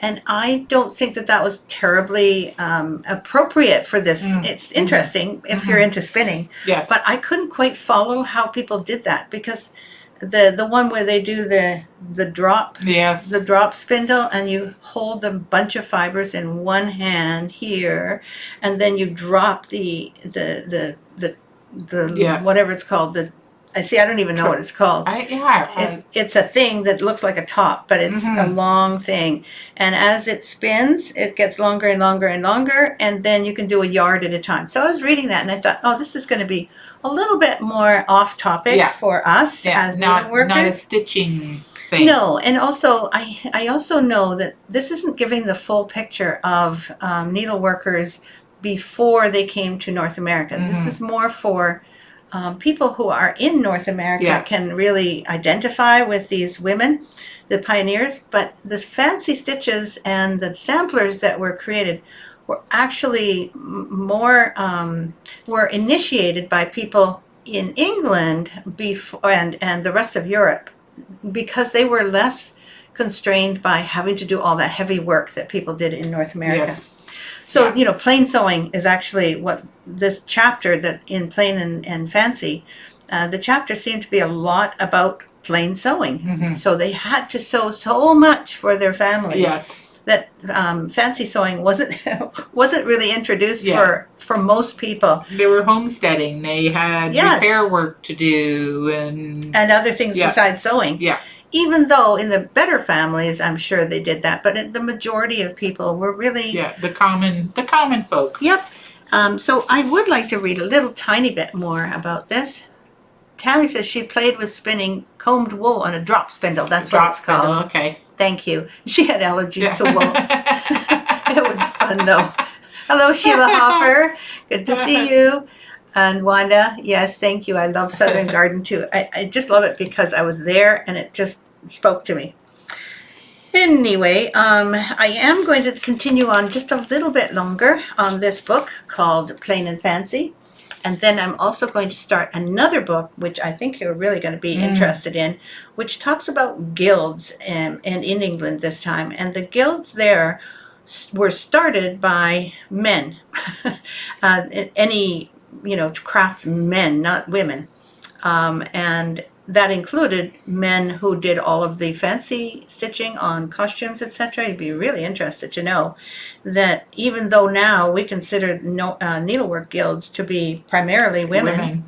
And I don't think that was terribly appropriate for this. It's interesting if you're into spinning. Yes. But I couldn't quite follow how people did that, because the one where they do the drop the drop spindle, and you hold a bunch of fibers in one hand here, and then you drop the whatever it's called, I don't even know what it's called. It's a thing that looks like a top, but it's a long thing. And as it spins, it gets longer and longer and longer, and then you can do a yard at a time. So I was reading that, and I thought, oh, this is going to be a little bit more off topic for us as needleworkers. Not a stitching thing. No, and also I also know that this isn't giving the full picture of needleworkers before they came to North America. This is more for people who are in North America can really identify with these women, the pioneers, but the fancy stitches and the samplers that were created were actually more, were initiated by people in England before, and the rest of Europe, because they were less constrained by having to do all that heavy work that people did in North America. Yes. So, you know, plain sewing is actually what this chapter that in Plain and Fancy, the chapter seemed to be a lot about plain sewing. So they had to sew so much for their families that fancy sewing wasn't really introduced for most people. They were homesteading. They had repair work to do and other things besides sewing. even though in the better families, I'm sure they did that, but the majority of people were really... Yeah, the common folk. Yep. So I would like to read a little tiny bit more about this. Tammy says she played with spinning combed wool on a drop spindle. That's what it's called. Spindle, okay. Thank you. She had allergies to wool. It was fun, though. Hello, Sheila Hoffer. Good to see you. And Wanda, yes, thank you. I love Southern Garden, too. I just love it because I was there and it just spoke to me. Anyway, I am going to continue on just a little bit longer on this book called Plain and Fancy. And then I'm also going to start another book, which I think you're really going to be interested in, which talks about guilds and in England this time. And the guilds there were started by men, any, craftsmen, not women. And that included men who did all of the fancy stitching on costumes, etc. You'd be really interested to know that even though now we consider needlework guilds to be primarily women.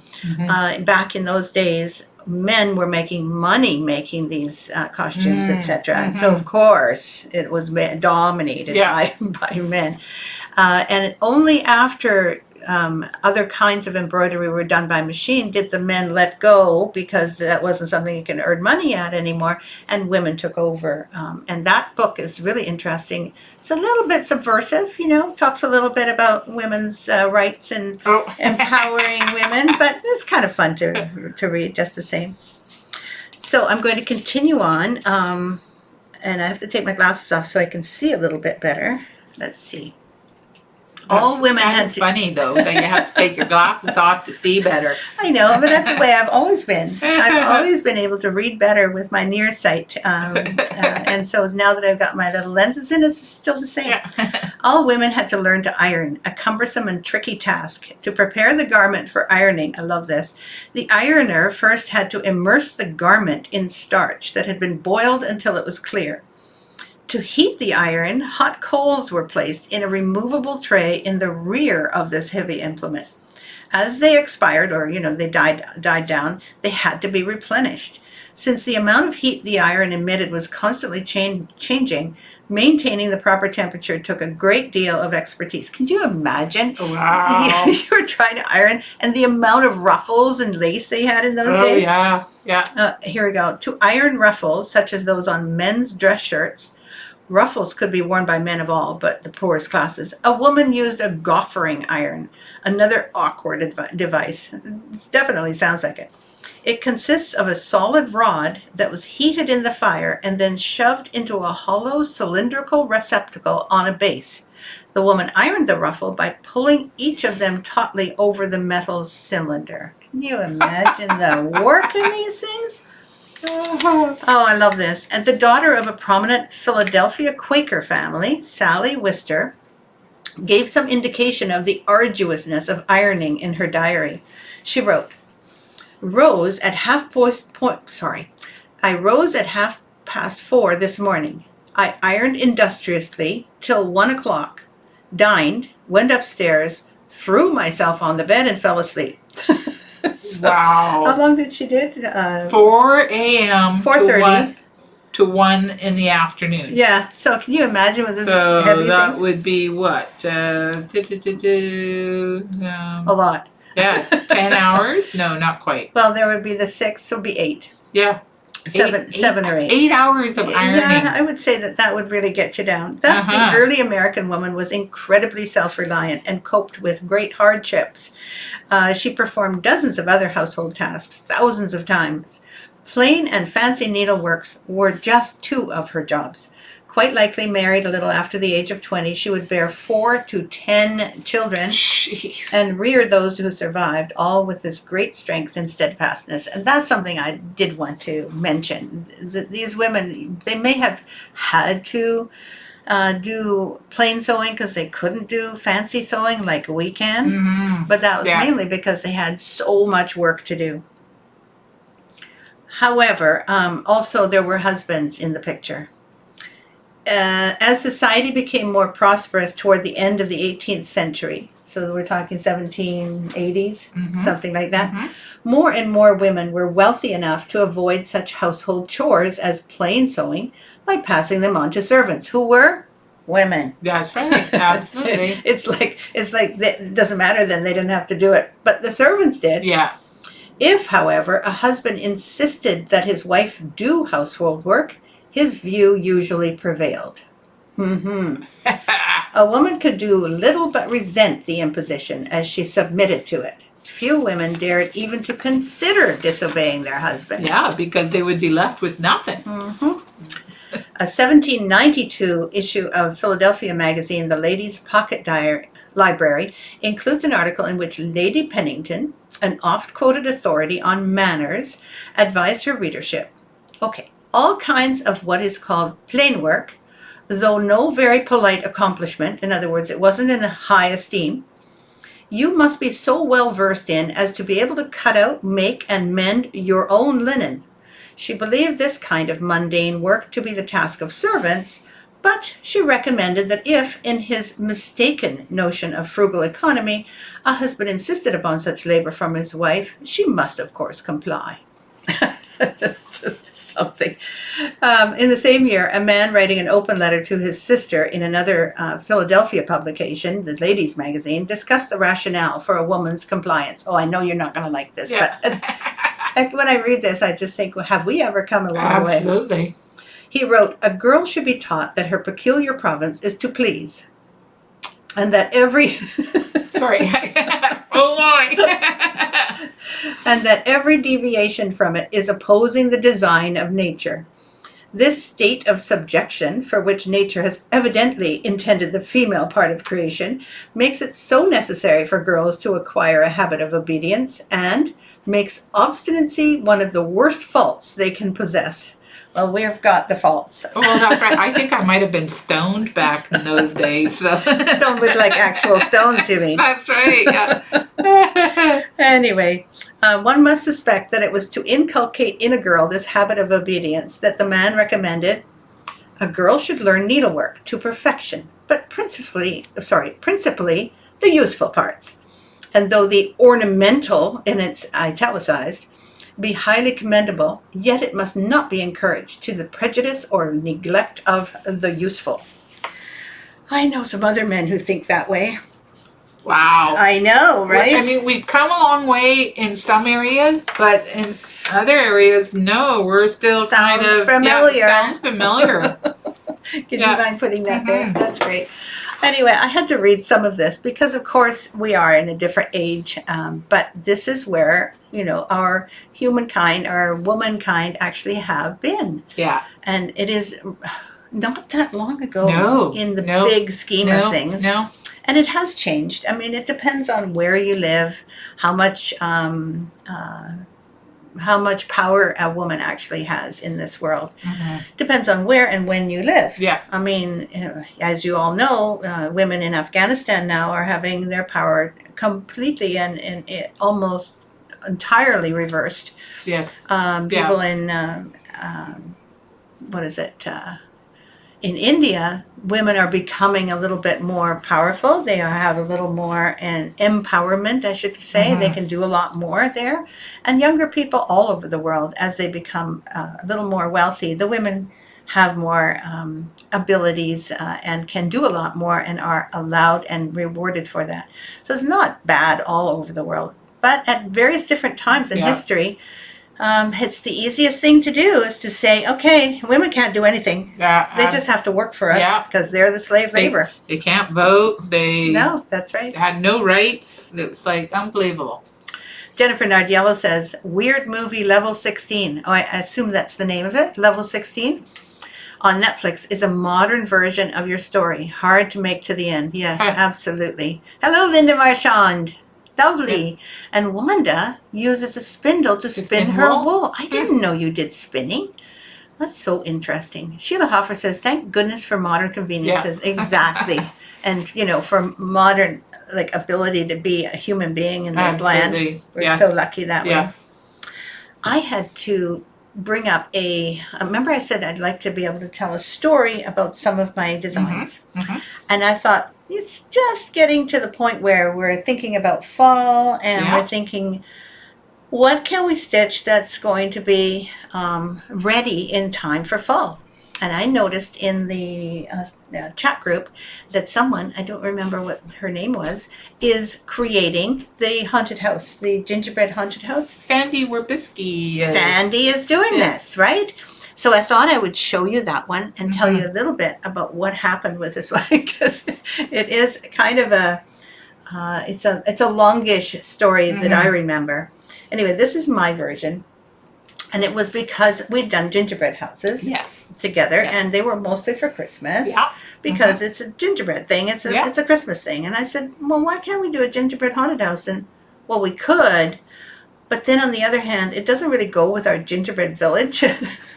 Back in those days, men were making money making these costumes, etc. And so, of course, it was dominated by men. And only after other kinds of embroidery were done by machine did the men let go, because that wasn't something you can earn money at anymore, and women took over. And that book is really interesting. It's a little bit subversive, talks a little bit about women's rights and empowering women, but it's kind of fun to read just the same. So I'm going to continue on, and I have to take my glasses off so I can see a little bit better. Let's see. All women had to... funny, though, that you have to take your glasses off to see better. I know, but that's the way I've always been. I've always been able to read better with my nearsight. And so now that I've got my little lenses in, it's still the same. Yeah. All women had to learn to iron, a cumbersome and tricky task. To prepare the garment for ironing, I love this, the ironer first had to immerse the garment in starch that had been boiled until it was clear. To heat the iron, hot coals were placed in a removable tray in the rear of this heavy implement. As they expired, or they died down, they had to be replenished. Since the amount of heat the iron emitted was constantly changing, maintaining the proper temperature took a great deal of expertise. Can you imagine? Wow. You were trying to iron, and the amount of ruffles and lace they had in those days? Oh, yeah. Here we go. To iron ruffles, such as those on men's dress shirts, ruffles could be worn by men of all but the poorest classes. A woman used a goffering iron, another awkward device. It definitely sounds like it. It consists of a solid rod that was heated in the fire and then shoved into a hollow cylindrical receptacle on a base. The woman ironed the ruffle by pulling each of them tautly over the metal cylinder. Can you imagine the work in these things? Oh, I love this. And the daughter of a prominent Philadelphia Quaker family, Sally Wister, gave some indication of the arduousness of ironing in her diary. She wrote, I rose at 4:30 this morning. I ironed industriously till 1 o'clock, dined, went upstairs, threw myself on the bed and fell asleep. So, wow. How long did she do? 4 a.m. 4:30 to 1 in the afternoon. Yeah. So can you imagine with this so heavy that things? would be what? A lot. Yeah, 10 hours? No, not quite. Well, there would be the 6, so it would be 8. Yeah. 7 or 8. 8 hours of ironing. Yeah, I would say that would really get you down. Thus, the early American woman was incredibly self-reliant and coped with great hardships. She performed dozens of other household tasks, thousands of times. Plain and fancy needleworks were just 2 of her jobs. Quite likely married a little after the age of 20, she would bear 4 to 10 children. Jeez. And rear those who survived, all with this great strength and steadfastness. And that's something I did want to mention. These women, they may have had to do plain sewing because they couldn't do fancy sewing like we can. But that was mainly because they had so much work to do. However, also there were husbands in the picture. As society became more prosperous toward the end of the 18th century, so we're talking 1780s, something like that, more and more women were wealthy enough to avoid such household chores as plain sewing by passing them on to servants who were women. That's right. Absolutely. It's like it doesn't matter then, they didn't have to do it, but the servants did. Yeah. If, however, a husband insisted that his wife do household work, his view usually prevailed. A woman could do little but resent the imposition as she submitted to it. Few women dared even to consider disobeying their husbands. Yeah, because they would be left with nothing. A 1792 issue of Philadelphia magazine, The Ladies' Pocket Library, includes an article in which Lady Pennington, an oft-quoted authority on manners, advised her readership, okay, all kinds of what is called plain work, though no very polite accomplishment, in other words, it wasn't in a high esteem, you must be so well versed in as to be able to cut out, make, and mend your own linen. She believed this kind of mundane work to be the task of servants, but she recommended that if, in his mistaken notion of frugal economy, a husband insisted upon such labor from his wife, she must, of course, comply. That's just something. In the same year, a man writing an open letter to his sister in another Philadelphia publication, the Ladies' Magazine, discussed the rationale for a woman's compliance. Oh, I know you're not going to like this, but when I read this, I just think, well, have we ever come a long way? Absolutely. He wrote, a girl should be taught that her peculiar province is to please, and that every... Sorry. Hold on. and that every deviation from it is opposing the design of nature. This state of subjection, for which nature has evidently intended the female part of creation, makes it so necessary for girls to acquire a habit of obedience and makes obstinacy one of the worst faults they can possess. Well, we've got the faults. Well, that's right. I think I might have been stoned back in those days. So. Stoned with like actual stones, you mean? That's right. Yeah. Anyway, one must suspect that it was to inculcate in a girl this habit of obedience that the man recommended a girl should learn needlework to perfection, but principally the useful parts. And though the ornamental, and it's italicized, be highly commendable, yet it must not be encouraged to the prejudice or neglect of the useful. I know some other men who think that way. Wow. I know, right? I mean, we've come a long way in some areas, but in other areas, no, we're still sounds kind of... familiar. Yeah, sounds familiar. Can you mind putting that there? That's great. Anyway, I had to read some of this because, of course, we are in a different age, but this is where, our humankind, our womankind actually have been. Yeah. And it is not that long ago in the big scheme of things. No. And it has changed. I mean, it depends on where you live, how much power a woman actually has in this world. Depends on where and when you live. Yeah. I mean, as you all know, women in Afghanistan now are having their power completely and almost entirely reversed. Yes. People in, in India, women are becoming a little bit more powerful. They have a little more empowerment, I should say. They can do a lot more there. And younger people all over the world, as they become a little more wealthy, the women have more abilities and can do a lot more and are allowed and rewarded for that. So it's not bad all over the world. But at various different times in history, it's the easiest thing to do is to say, okay, women can't do anything. They just have to work for us because they're the slave labor. They can't vote. No, that's right. Had no rights. It's like unbelievable. Jennifer Nardiello says, weird movie Level 16. Oh, I assume that's the name of it, Level 16. On Netflix is a modern version of your story. Hard to make to the end. Yes, absolutely. Hello, Linda Marchand. Lovely. And Wanda uses a spindle to spin her wool. I didn't know you did spinning. That's so interesting. Sheila Hoffer says, thank goodness for modern conveniences. Yeah. Exactly. And, for modern ability to be a human being in this land. We're so lucky that way. I had to bring up remember I said I'd like to be able to tell a story about some of my designs. And I thought, it's just getting to the point where we're thinking about fall, and we're thinking, what can we stitch that's going to be ready in time for fall? And I noticed in the chat group that someone, I don't remember what her name was, is creating the haunted house, the gingerbread haunted house. Sandy Werbisky. Sandy is doing this, right? So I thought I would show you that one and tell you a little bit about what happened with this one, because it is kind of it's a longish story that I remember. Anyway, this is my version. And it was because we'd done gingerbread houses together, and they were mostly for Christmas because it's a gingerbread thing. It's a Christmas thing. And I said, well, why can't we do a gingerbread haunted house? And, well, we could. But then on the other hand, it doesn't really go with our gingerbread village.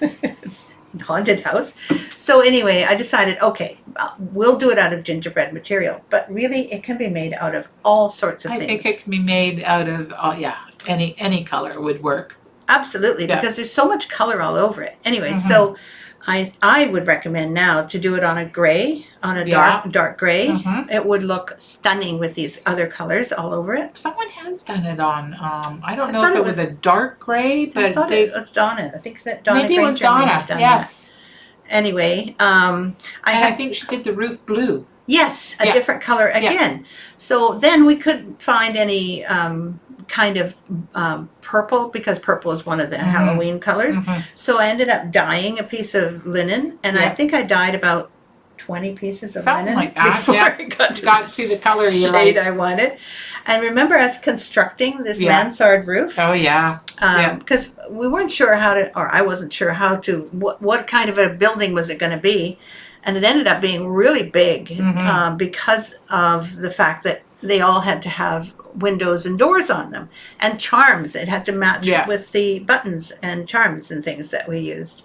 It's haunted house. So anyway, I decided, okay, we'll do it out of gingerbread material. But really, it can be made out of all sorts of things. I think it can be made out of, any color would work. Absolutely, because there's so much color all over it. Anyway, so I would recommend now to do it on a gray, on a dark gray. It would look stunning with these other colors all over it. Someone has done it on, I don't know if it was a dark gray, but I thought it was Donna. I think that Donna maybe it was Donna, yes. Anyway, I think she did the roof blue. Yes, a different color again. So then we couldn't find any kind of purple, because purple is one of the Halloween colors. So I ended up dyeing a piece of linen, and I think I dyed about 20 pieces of something linen like that. before I got to the color you shade like. I wanted. And remember us constructing this mansard roof? Oh yeah. Because we weren't sure how to, or I wasn't sure how to, what kind of a building was it going to be. And it ended up being really big because of the fact that they all had to have windows and doors on them, and charms. It had to match with the buttons and charms and things that we used.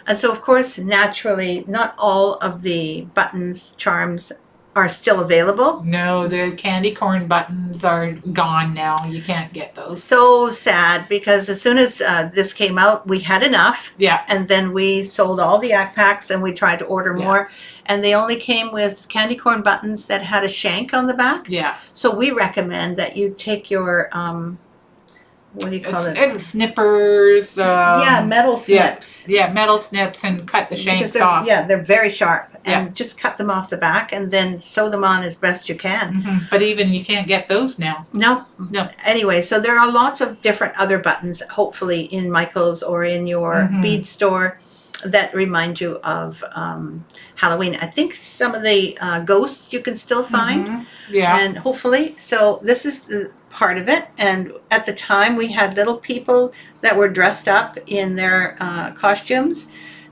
And so, of course, naturally, not all of the buttons, charms are still available. No, the candy corn buttons are gone now. You can't get those. So sad, because as soon as this came out, we had enough. Yeah. And then we sold all the ACK packs, and we tried to order more. And they only came with candy corn buttons that had a shank on the back. Yeah. So we recommend that you take your, what do you call it? Snippers. Metal snips. Yeah, metal snips, and cut the shanks off. Yeah, they're very sharp. And just cut them off the back and then sew them on as best you can. But even you can't get those now. No. Anyway, so there are lots of different other buttons, hopefully in Michael's or in your bead store, that remind you of Halloween. I think some of the ghosts you can still find. Yeah. And hopefully, so this is part of it. And at the time, we had little people that were dressed up in their costumes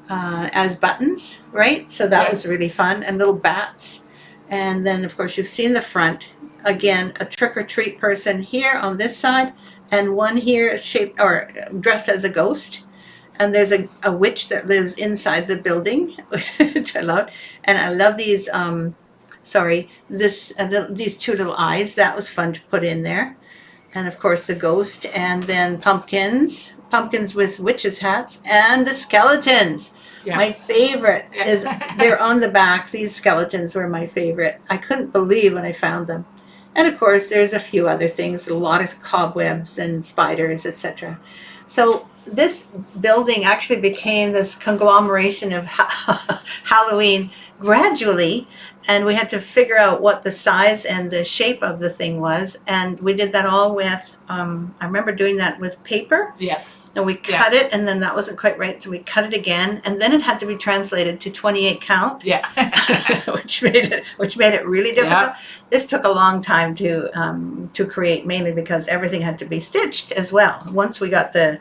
as buttons, right? So that was really fun. And little bats. And then, of course, you've seen the front. Again, a trick-or-treat person here on this side, and one here shaped or dressed as a ghost. And there's a witch that lives inside the building, which I love. And I love these, these two little eyes. That was fun to put in there. And of course the ghost, and then pumpkins with witches' hats, and the skeletons. Yeah. My favorite is, they're on the back. These skeletons were my favorite. I couldn't believe when I found them. And of course there's a few other things, a lot of cobwebs and spiders, etc. So this building actually became this conglomeration of Halloween gradually, and we had to figure out what the size and the shape of the thing was, and we did that all with, I remember doing that with paper. Yes. And we cut it, and then that wasn't quite right, so we cut it again, and then it had to be translated to 28 count. Yeah. which made it really difficult. Yeah. This took a long time to create, mainly because everything had to be stitched as well. Once we got the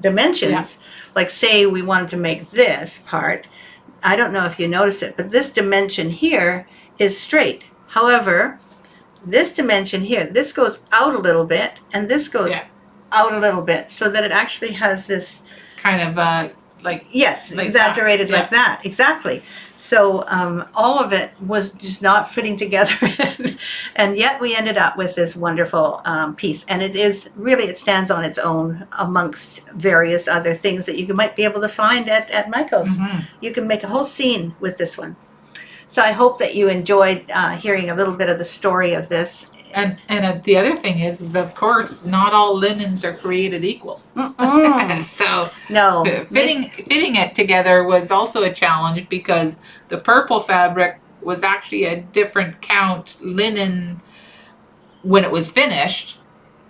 dimensions, like say we wanted to make this part, I don't know if you notice it, but this dimension here is straight. However, this dimension here, this goes out a little bit, and this goes out a little bit, so that it actually has this kind of like yes, like exaggerated that. like that, exactly. So all of it was just not fitting together, and yet we ended up with this wonderful piece. And it is really, it stands on its own amongst various other things that you might be able to find at Michael's. You can make a whole scene with this one. So I hope that you enjoyed hearing a little bit of the story of this. And the other thing is of course not all linens are created equal. So No, fitting it together was also a challenge because the purple fabric was actually a different count linen when it was finished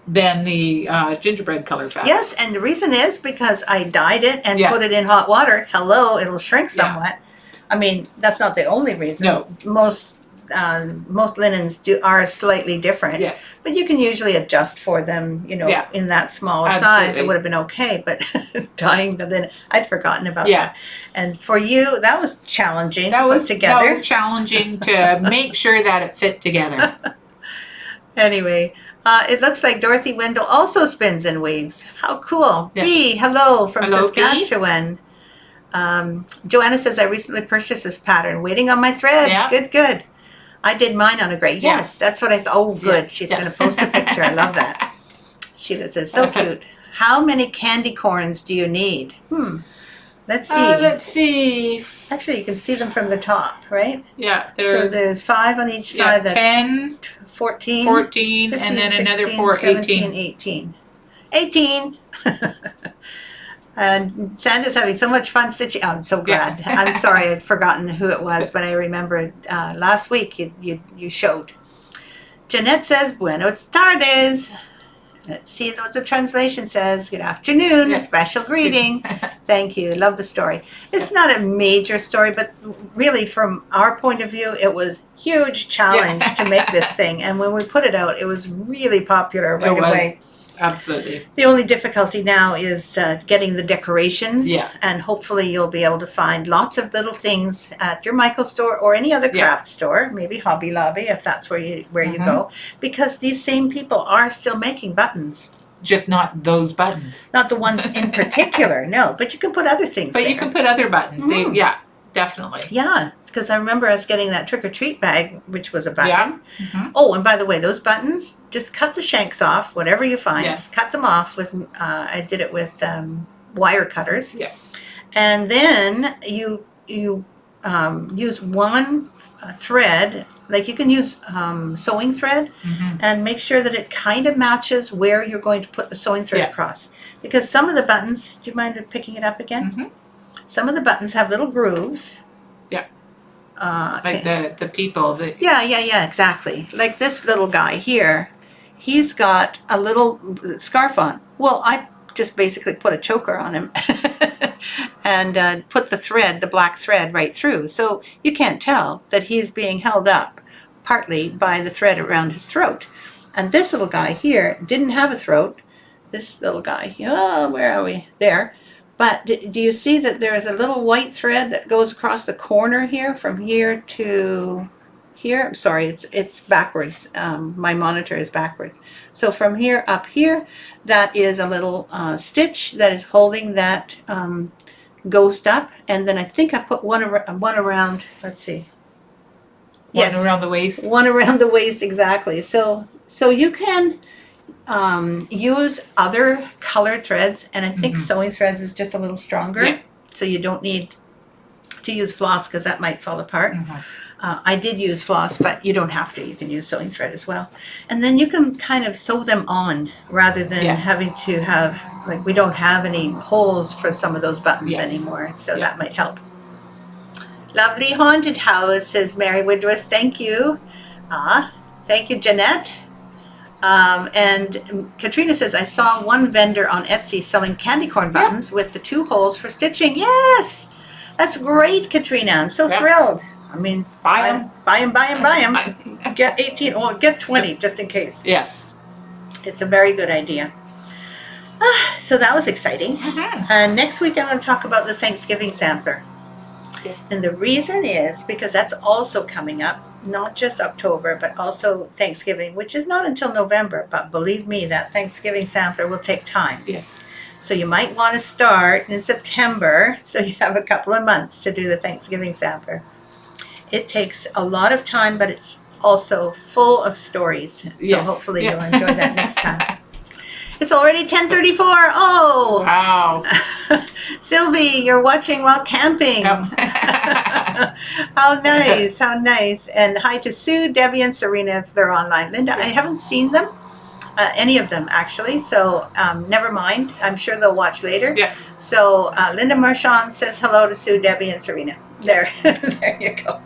than the gingerbread color fabric. yes, and the reason is because I dyed it and Yeah. put it in hot water. Hello, it'll shrink Yeah. somewhat. I mean, that's not the only reason. No. Most linens are slightly different. Yes. But you can usually adjust for them, Yeah. in that smaller size. It Absolutely. would have been okay, but dyeing the linen, I'd forgotten about Yeah. that. And for you, that was challenging That to was put together. That was challenging to make sure that it fit together. Anyway, it looks like Dorothy Wendell also spins and weaves. How cool. Yeah. B, hello from Hello, B. Saskatchewan. Joanna says, I recently purchased this pattern. Waiting on my thread. Yeah. Good. I did mine on a gray. Yes, that's what I thought. Oh, good. Yeah. She's Yeah. going to post a picture. I love that. Sheila says, so cute. How many candy corns do you need? Let's see. Let's see. Actually, you can see them from the top, right? Yeah, So there's 5 on each side. That's 10, 14, 14, 15, and then 16, another 4, 17, 18. 18. And Sandra's having so much fun stitching. Oh, I'm so glad. Yeah. I'm sorry I'd forgotten who it was, but I remembered last week you showed. Jeanette says, Buenos tardes. Let's see what the translation says. Good afternoon, Yeah. a special greeting. Thank you. Love the story. It's not a major story, but really from our point of view, it was huge challenge to make this thing. And when we put it out, it was really popular right away. Absolutely. The only difficulty now is getting the decorations. Yeah. And hopefully you'll be able to find lots of little things at your Michael store or any other craft store, maybe Hobby Lobby if that's where you go. Because these same people are still making buttons. Just not those buttons. Not the ones in particular, no. But you can put other things there. You can put other buttons. Yeah, definitely. Yeah, because I remember us getting that trick-or-treat bag, which was a button. Yeah. Oh, and by the way, those buttons, just cut the shanks off, whatever you find. Yes. Just cut them off with, I did it with wire cutters. Yes. And then you use one thread, like you can use sewing thread, and make sure that it kind of matches where you're going to put the sewing thread across. Because some of the buttons, do you mind picking it up again? Some of the buttons have little grooves. Yeah. Okay. Like the people that. Yeah, exactly. Like this little guy here, he's got a little scarf on. Well, I just basically put a choker on him and put the black thread right through. So you can't tell that he's being held up partly by the thread around his throat. And this little guy here didn't have a throat. This little guy, where are we? There. But do you see that there is a little white thread that goes across the corner here, from here to here? I'm sorry, it's backwards. My monitor is backwards. So from here up here, that is a little stitch that is holding that ghost up. And then I think I put one around, let's see. One around the waist. One around the waist, exactly. So you can use other colored threads, and I think sewing threads is just a little stronger, so you don't need to use floss because that might fall apart. I did use floss, but you don't have to. You can use sewing thread as well, and then you can kind of sew them on rather than having to have, like, we don't have any holes for some of those buttons anymore, so that might help. Lovely haunted house, says Mary Woodruff. Thank you. Thank you, Jeanette. And Katrina says, I saw one vendor on Etsy selling candy corn buttons with the 2 holes for stitching. Yes! That's great, Katrina. I'm so thrilled. I mean, buy them. Get 18, or get 20 just in case. Yes. It's a very good idea. So that was exciting. And next week I'm going to talk about the Thanksgiving sampler. Yes. And the reason is because that's also coming up. Not just October, but also Thanksgiving, which is not until November. But believe me, that Thanksgiving sampler will take time. Yes. So you might want to start in September, so you have a couple of months to do the Thanksgiving sampler. It takes a lot of time, but it's also full of stories. So Yes. hopefully you'll enjoy that next time. It's already 10:34. Oh! Wow. Sylvie, you're watching while camping. Yep. How nice, how nice. And hi to Sue, Debbie, and Serena if they're online. Linda, I haven't seen them, any of them actually, so never mind. I'm sure they'll watch later. Yeah. So Linda Marchand says hello to Sue, Debbie, and Serena. There, there you go.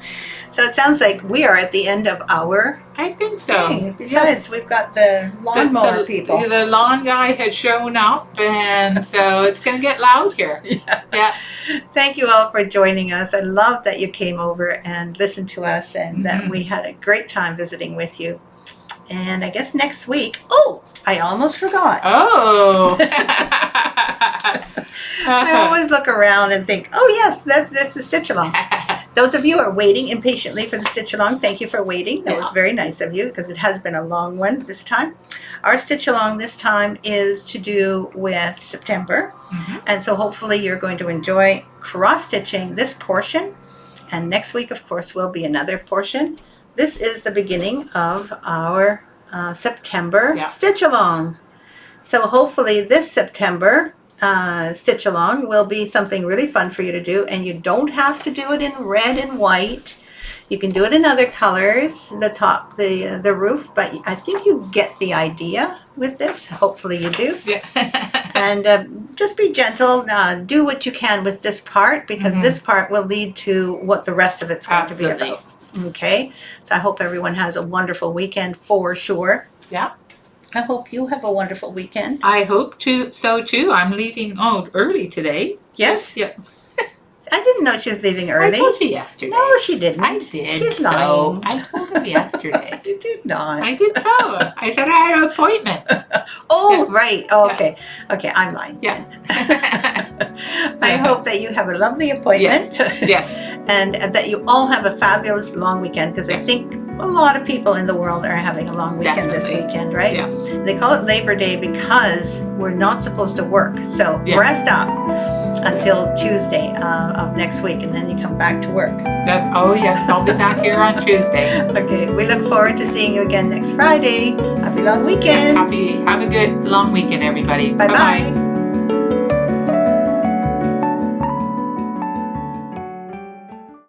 So it sounds like we are at the end of our I think so. thing. Besides, we've got the lawnmower people. The lawn guy had shown up, and so it's going to get loud here. Yeah. Thank you all for joining us. I love that you came over and listened to us, and that we had a great time visiting with you. And I guess next week, oh, I almost forgot. Oh. I always look around and think, oh yes, there's the stitch along. Those of you who are waiting impatiently for the stitch along, thank you for waiting. That was very nice of you, because it has been a long one this time. Our stitch along this time is to do with September. And so hopefully you're going to enjoy cross stitching this portion. And next week, of course, will be another portion. This is the beginning of our September stitch along. So hopefully this September stitch along will be something really fun for you to do, and you don't have to do it in red and white. You can do it in other colors, the top, the roof, but I think you get the idea with this. Hopefully you do. Yeah. And just be gentle. Do what you can with this part, because this part will lead to what the rest of it's going to be about. Okay, so I hope everyone has a wonderful weekend for sure. Yeah. I hope you have a wonderful weekend. I hope so too. I'm leaving early today. Yes? Yeah. I didn't know she was leaving early. I told you yesterday. No, she didn't. I did. She's so. lying. I told him yesterday. You did not. I did so. I said I had an appointment. Oh, right. Oh, okay. Okay, I'm lying. Yeah. I hope that you have a lovely appointment. Yes. And that you all have a fabulous long weekend, because I think a lot of people in the world are having a long weekend this weekend, right? Yeah. They call it Labor Day because we're not supposed to work. So rest up until Tuesday of next week, and then you come back to work. Oh, yes. I'll be back here on Tuesday. Okay. We look forward to seeing you again next Friday. Happy long weekend. Have a good long weekend, everybody. Bye-bye.